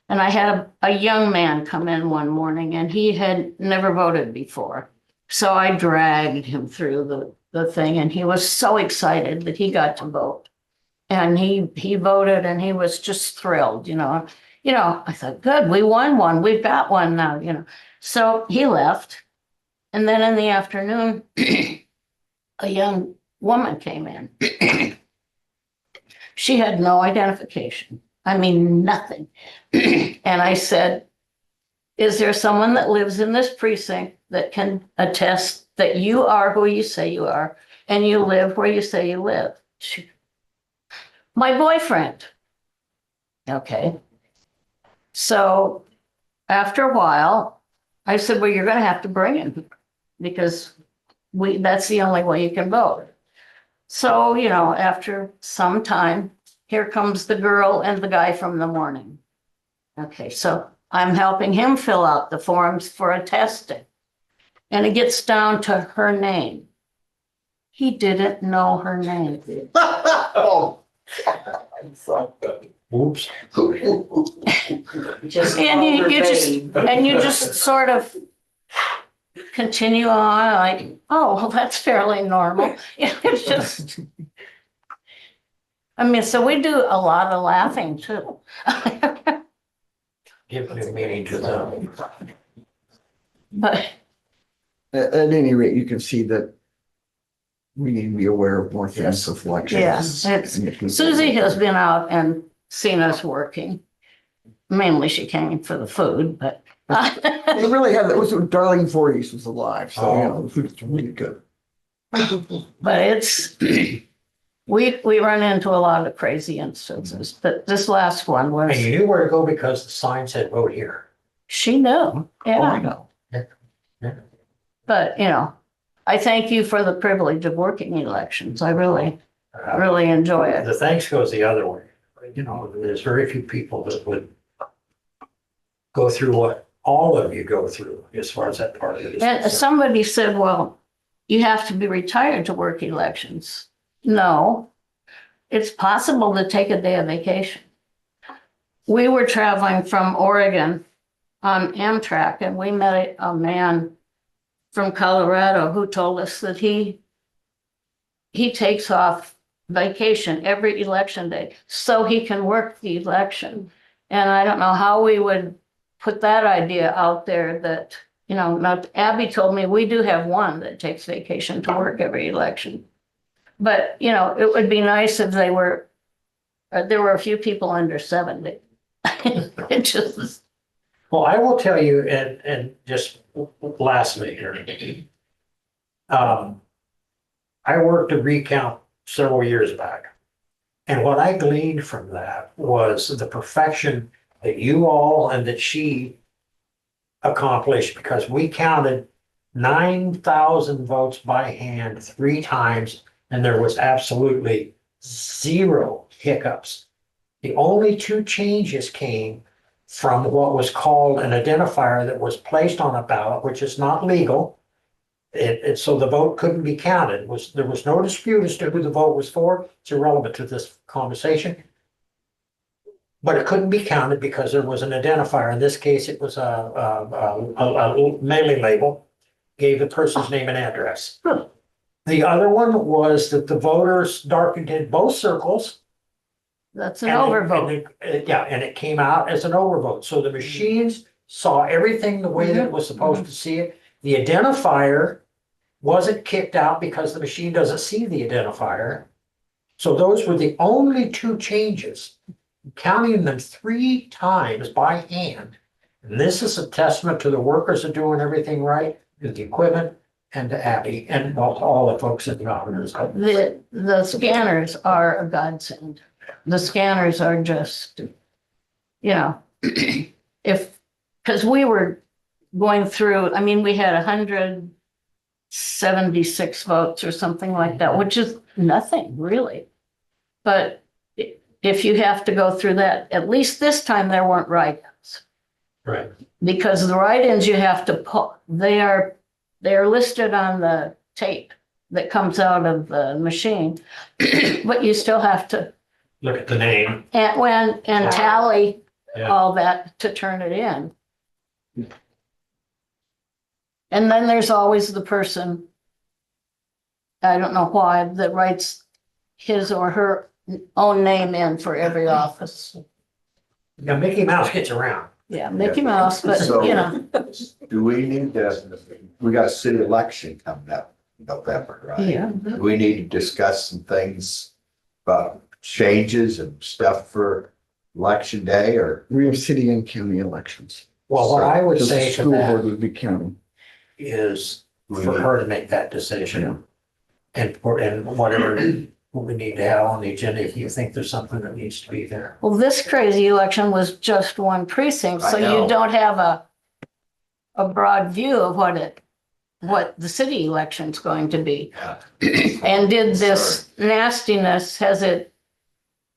And I had a young man come in one morning and he had never voted before. So I dragged him through the thing and he was so excited that he got to vote. And he voted and he was just thrilled, you know. You know, I thought, good, we won one, we've got one now, you know. So he left. And then in the afternoon, a young woman came in. She had no identification. I mean, nothing. And I said, is there someone that lives in this precinct that can attest that you are who you say you are and you live where you say you live? My boyfriend. Okay. So after a while, I said, well, you're going to have to bring him because that's the only way you can vote. So, you know, after some time, here comes the girl and the guy from the morning. Okay, so I'm helping him fill out the forms for attesting. And it gets down to her name. He didn't know her name. Oh. Oops. And you just sort of continue on like, oh, well, that's fairly normal. It's just, I mean, so we do a lot of laughing too. Give new meaning to them. But At any rate, you can see that we need to be aware of more things of elections. yes, Susie has been out and seen us working. Mainly she came for the food, but. They really had, it was Darlene Voorhees was alive, so, you know, it's really good. But it's, we run into a lot of crazy instances, but this last one And was, you knew where to go because the sign said vote here. she knew, Oh, I yeah. know. But, you know, I thank you for the privilege of working elections. I really Uh, enjoy it. The thanks goes the other way. You know, there's very few people that would go through what all of you go through as far as that part of it is. And concerned. somebody said, well, you have to be retired to work elections. No, it's possible to take a day of vacation. We were traveling from Oregon on Amtrak and we met a man from Colorado who told us that he takes off vacation every election day so he can work the election. And I don't know how we would put that idea out there that, you know, not, Abby told me we do have one that takes vacation to work every election. But, you know, it would be nice if there were a few people under 70. It just, Well, I will tell you, and just lastly here. I worked a recount several years back. And what I gleaned from that was the perfection that you all and that she accomplished, because we counted 9,000 votes by hand 3 times, and there was absolutely 0 hiccups. The only 2 changes came from what was called an identifier that was placed on a ballot, which is not legal. So the vote couldn't be counted. There was no dispute as to who the vote was for. It's irrelevant to this conversation. But it couldn't be counted because there was an identifier. In this case, it was a mailing label, gave the person's name and address. The other one was that the voters darkened in both circles. That's an And overvote. Yeah, and it came out as an overvote. So the machines saw everything the way that it was supposed to see it. The identifier wasn't kicked out because the machine doesn't see the identifier. So those were the only 2 changes, counting them 3 times by hand. And this is a testament to the workers are doing everything right, to the equipment, and to Abby, and all the folks in the office. The scanners are a godsend. The scanners are just, because we were going through, I mean, we had 176 votes or something like that, which is nothing really. But if you have to go through that, at least this time there weren't write-ins. Right. Because the write-ins you have to put, they are listed on the tape that comes out of the machine, but you still have to Look at the name. and tally Yeah. all that to turn it in. And then there's always the person, I don't know why, that writes his or her own name in for every office. Now Mickey Mouse gets around. Yeah, Mickey Mouse, but So- Do we need to, we got a city election coming up in November, right? yeah. Do we need to discuss some things about changes and stuff for election day, or? We have city and county elections. Well, what I would Because the say to school board that would be county. is We for need- her to make that decision. And whatever we need to have on the agenda, if you think there's something that needs to be there. Well, this crazy election was just one precinct, so I know. you don't have a broad view of what the city election's going to be. And did this nastiness, has it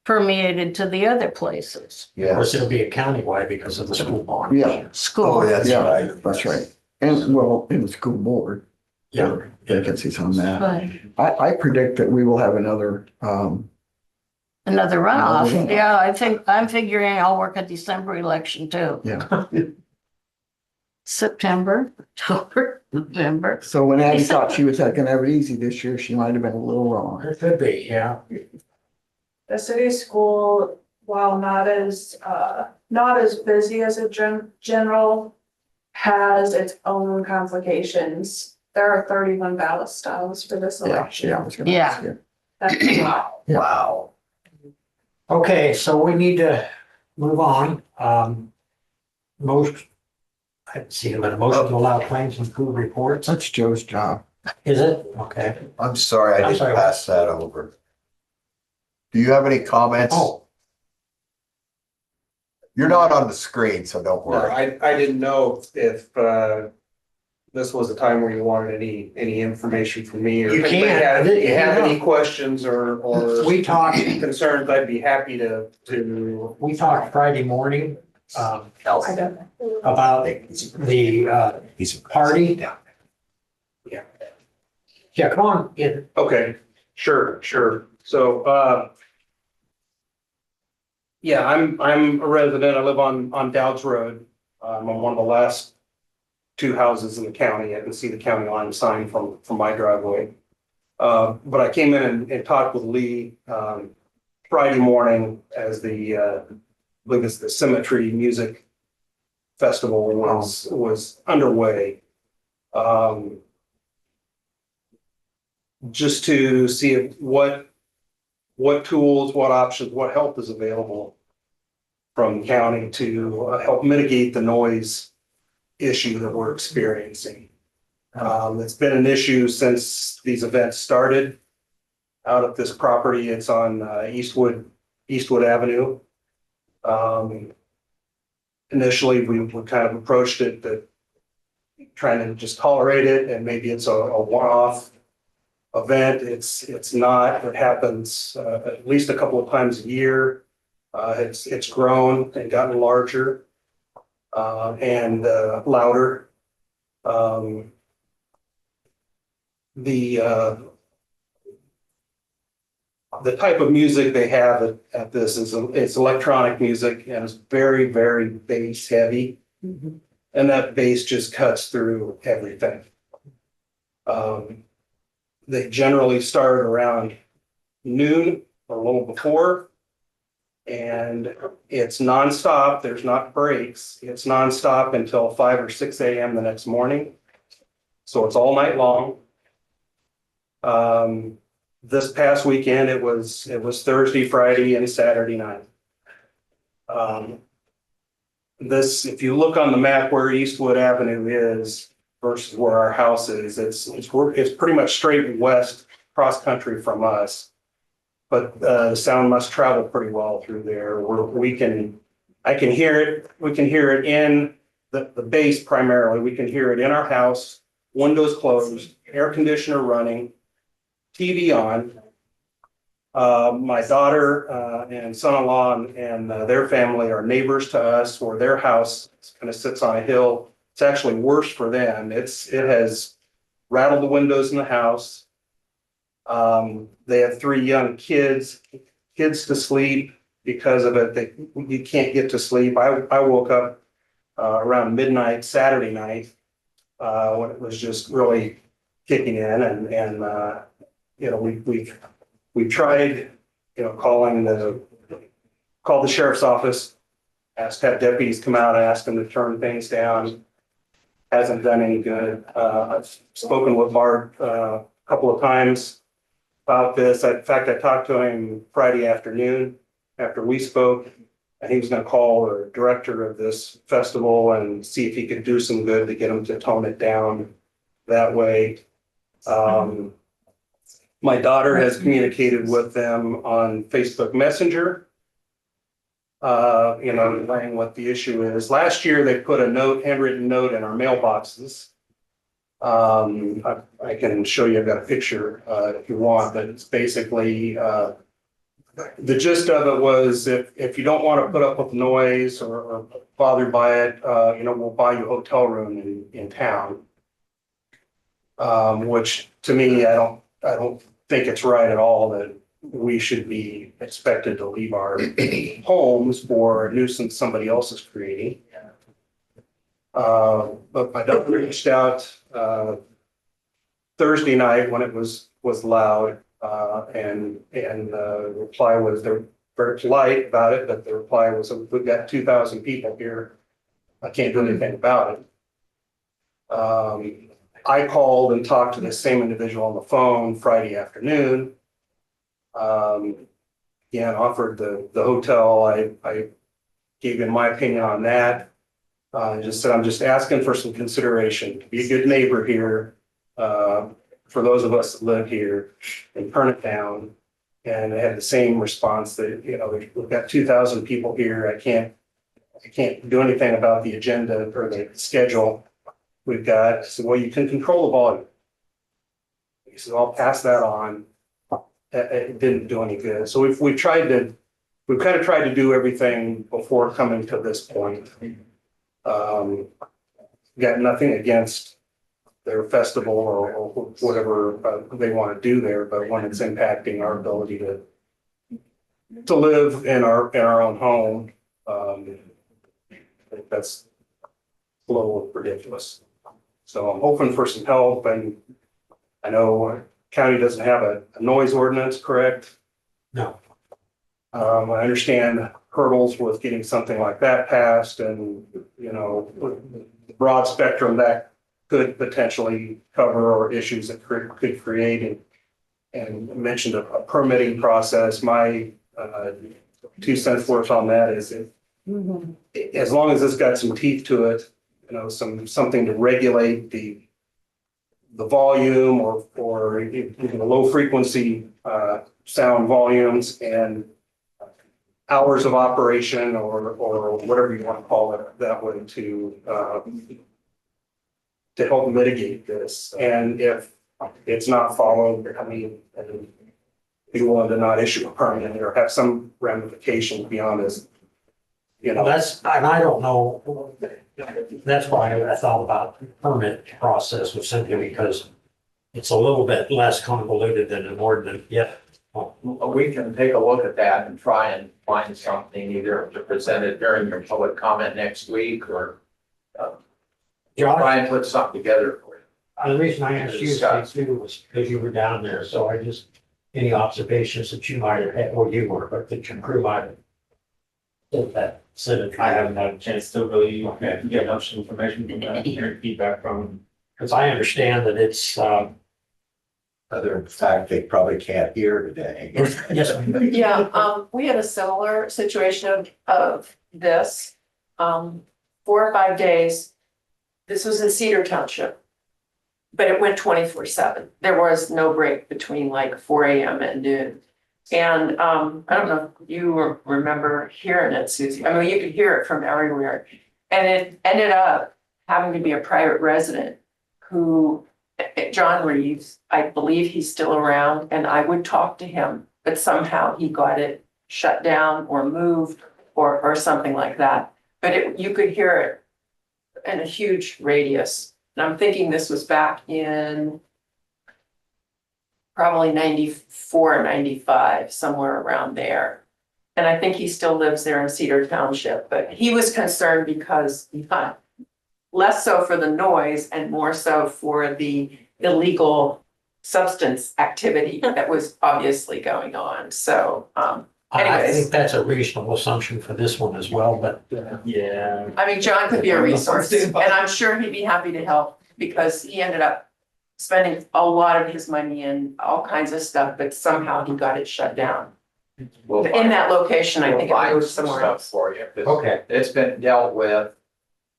permeated to the other places? Of course, Yes. it'll be a countywide because of the school board. Yeah. School. Oh, that's Yeah, right. that's right. And well, in the school board. Yeah. there are Vacancies on that. But I predict that we will have another, another runoff, Another runoff. yeah, I'm figuring I'll work a December election too. yeah. September, October, November. So when Abby thought she was gonna have it easy this year, she might have been a little wrong. It could be, yeah. The city school, while not as busy as a general, has its own complications. There are 31 ballot styles for this Yeah, election. yeah, I was gonna Yeah. ask you. That's a lot. Yeah. Wow. Okay, so we need to move on. Most, I haven't seen but a motion to allow claims and food reports. That's Joe's job. Is it? Okay. I'm sorry, I I'm didn't sorry. pass that over. Do you have any comments? Oh, You're not on the screen, so don't No, worry. I didn't know if this was a time where you wanted any information from me, or You if anybody can. had, if you have any questions or we talked, concerns, I'd be happy to. we talked Friday morning, I don't. about the, He's a party. Yeah, come on in. Okay, sure. So, yeah, I'm a resident. I live on Dowds Road. I'm on one of the last 2 houses in the county. I can see the county line sign from my driveway. But I came in and talked with Lee, Friday morning as I believe it's the Symmetry Music Festival was underway. Just to see what tools, what options, what help is available from the county to help mitigate the noise issue that we're experiencing. It's been an issue since these events started. Out at this property, it's on Eastwood Avenue. Initially, we kind of approached it that trying to just tolerate it, and maybe it's a one-off event. It's not. It happens at least a couple of times a year. It's grown and gotten larger and louder. The type of music they have at this is it's electronic music, and it's very, very bass heavy. And that bass just cuts through everything. They generally start around noon or a little before. And it's nonstop. There's not breaks. It's nonstop until 5 or 6 a.m. the next morning. So it's all night long. This past weekend, it was Thursday, Friday, and Saturday night. If you look on the map where Eastwood Avenue is versus where our house is, it's pretty much straight west cross country from us. But the sound must travel pretty well through there where I can hear it. We can hear it in the bass primarily. We can hear it in our house, windows closed, air conditioner running, TV on. My daughter and son-in-law and their family are neighbors to us, where their house kind of sits on a hill. It's actually worse for them. It has rattled the windows in the house. They have 3 young kids to sleep because of it. You can't get to sleep. I woke up around midnight Saturday night when it was just really kicking in, and we tried called the sheriff's office, asked to have deputies come out and ask them to turn things down. Hasn't done any good. I've spoken with Bart a couple of times about this. In fact, I talked to him Friday afternoon after we spoke, and he was going to call the director of this festival and see if he could do some good to get him to tone it down that way. My daughter has communicated with them on Facebook Messenger, laying what the issue is. Last year, they put a handwritten note in our mailboxes. I can show you, I've got a picture if you want, but it's basically, the gist of it was if you don't want to put up with noise or bothered by it, we'll buy you a hotel room in town. Which to me, I don't think it's right at all that we should be expected to leave our homes for a nuisance somebody else is creating. But my daughter reached out Thursday night when it was loud, and the reply was, they're very polite about it, but the reply was, we've got 2,000 people here. I can't do anything about it. I called and talked to the same individual on the phone Friday afternoon. Again, offered the hotel. I gave him my opinion on that. Just said, I'm just asking for some consideration to be a good neighbor here, for those of us that live here, and turn it down. And I had the same response that, we've got 2,000 people here. I can't do anything about the agenda or the schedule we've got. So, well, you can control the volume. He said, I'll pass that on. It didn't do any good. So we've kind of tried to do everything before coming to this point. Got nothing against their festival or whatever they want to do there, but when it's impacting our ability to live in our own home, I think that's a little ridiculous. So I'm hoping for some help, and I know county doesn't have a noise ordinance, correct? No. I understand hurdles with getting something like that passed, and the broad spectrum that could potentially cover, or issues that could create, and mentioned a permitting process. My 2 cents worth on that is, as long as it's got some teeth to it, something to regulate the the volume or even the low frequency, sound volumes and hours of operation or whatever you want to call it, that way to help mitigate this. And if it's not followed, I mean, be willing to not issue a permit or have some ramifications beyond this. You Well, know, and I don't know, that's why I thought about the permit process with Cynthia, because it's a little bit less convoluted than an ordinance, yet. We can take a look at that and try and find something either to present it during your public comment next week or Josh, try and put something together for you. the reason I asked you too was because you were down there, so I just, any observations that you might have had, or you were, but that your crew might have. Said that, said it. I haven't had a chance to really get much information from that, hear feedback from. Because I understand that it's, Other than fact, they probably can't hear today. yes, Yeah, we had a similar situation of this, 4 or 5 days. This was in Cedar Township. But it went 24/7. There was no break between like 4 AM and noon. And I don't know if you remember hearing it, Susie. I mean, you could hear it from everywhere. And it ended up having to be a private resident who, John Reeves, I believe he's still around, and I would talk to him, but somehow he got it shut down or moved or something like that. But you could hear it in a huge radius. And I'm thinking this was back in probably 94, 95, somewhere around there. And I think he still lives there in Cedar Township, but he was concerned because less so for the noise and more so for the illegal substance activity that was obviously going on. So, I anyways. think that's a reasonable assumption for this one as well, but Yeah. I mean, John could be a resource, and I'm sure he'd be happy to help because he ended up spending a lot of his money in all kinds of stuff, but somehow he got it shut down. In that location, I think it was somewhere else. For you. okay. It's been dealt with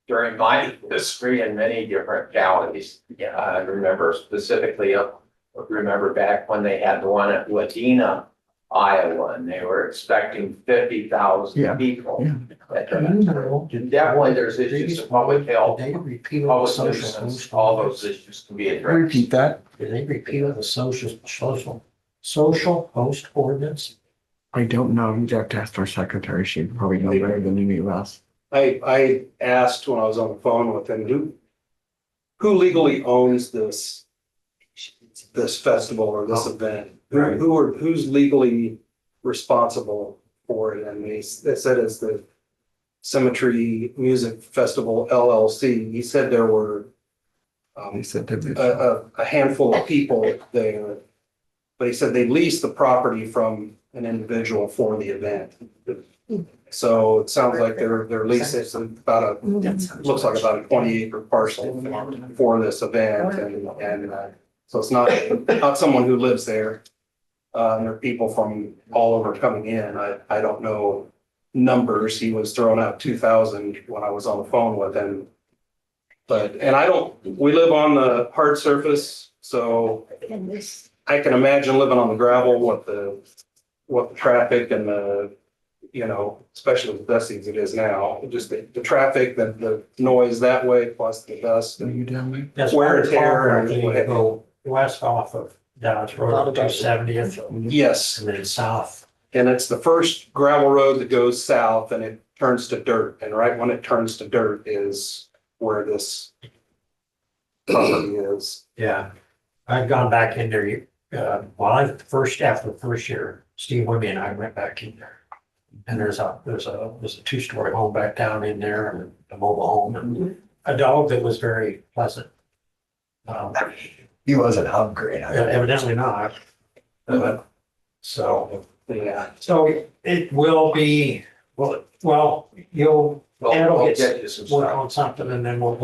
during my history in many different counties. I remember specifically, remember back when they had the one at Wadena, Iowa, and they were expecting 50,000 Yeah, people. yeah. Definitely, there's issues of public health, Did they repeal the public social nuisance, host? all those issues can be addressed. Repeat that. Did they repeal the social host ordinance? I don't know. You'd have to ask our secretary. She'd probably know better than any of us. I asked when I was on the phone with him, who legally owns this festival or this event? Who's legally responsible for it? And they said it's the Symmetry Music Festival LLC. He said there were They said that a handful of people there, but he said they leased the property from an individual for the event. So it sounds like their lease is about looks like about a 20-acre parcel for this event, and so it's not someone who lives there. There are people from all over coming in. I don't know numbers. He was throwing out 2,000 when I was on the phone with him. We live on the hard surface, so I can imagine living on the gravel, what the traffic and especially with dusty as it is now, just the traffic, the noise that way, plus the dust. Are you down there? That's Wear and tear and correctly, what you have you. go west off of Dodge Road, 270th, Yes, and then south. and it's the first gravel road that goes south and it turns to dirt. And right when it turns to dirt is where this property is. Yeah, I've gone back in there, after the first year, Steve Wimmy and I went back in there. And there's a 2-story home back down in there and a mobile home and a dog that was very pleasant. He wasn't hungry. Evidently not. So, Yeah. so it will be, well, you'll, Ed will We'll get get you some work stuff. on something and then we'll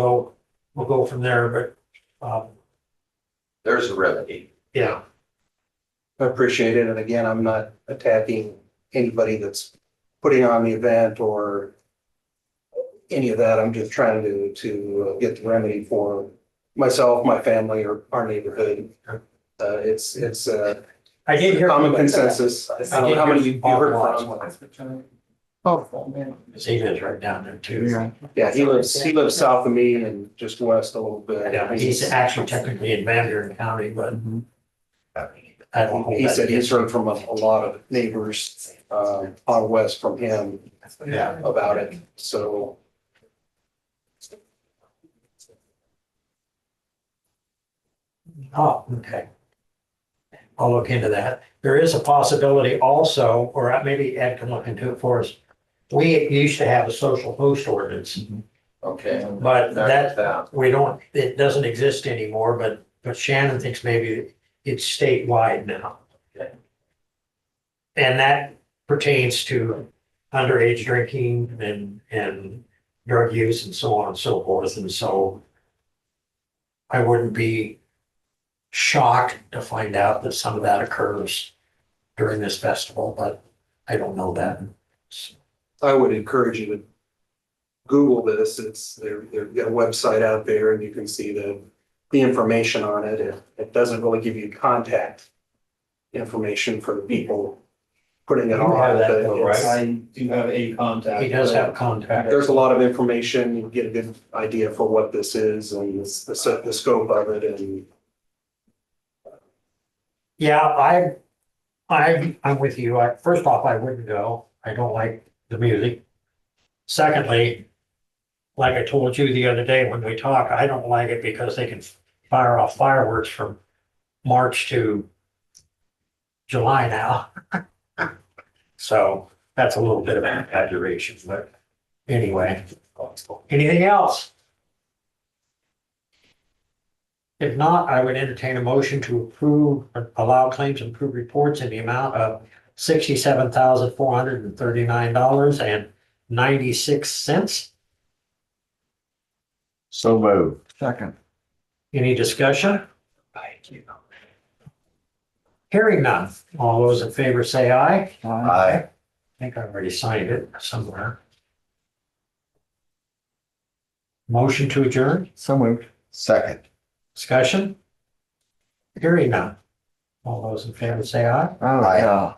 go from there, but, There's a remedy. yeah. I appreciate it. And again, I'm not attacking anybody that's putting on the event or any of that. I'm just trying to get the remedy for myself, my family, or our neighborhood. It's I did hear. common consensus. I don't know how many you heard from. Oh, He lives right down there too. yeah. Yeah, he lives south of me and just west a little bit. Yeah, he's actually technically in Van Buren County, but I don't know. He said he's heard from a lot of neighbors, on west from him Yeah. about it, so. Oh, okay. I'll look into that. There is a possibility also, or maybe Ed can look into it for us. We used to have a social host ordinance, Okay. but that, we don't, it doesn't exist anymore, but Shannon thinks maybe it's statewide now. And that pertains to underage drinking and drug use and so on and so forth, and so I wouldn't be shocked to find out that some of that occurs during this festival, but I don't know that. I would encourage you to Google this. They've got a website out there and you can see the information on it. It doesn't really give you contact information for the people putting it You have on. that but though, it's- right? I do have a contact. He does have contact. There's a lot of information. You get a good idea for what this is and the scope of it and Yeah, I'm with you. First off, I wouldn't go. I don't like the music. Secondly, like I told you the other day when we talked, I don't like it because they can fire off fireworks from March to July now. So that's a little bit of an exaggeration, but anyway. Anything else? If not, I would entertain a motion to approve, allow claims and approve reports in the amount of $67,439.96. So moved. Second. Any discussion? Thank you. Hearing none. All those in favor say aye. Aye. I think I already signed it somewhere. Motion to adjourn, So moved. Second. discussion? Hearing none. All those in favor say aye. Oh, Aye. yeah.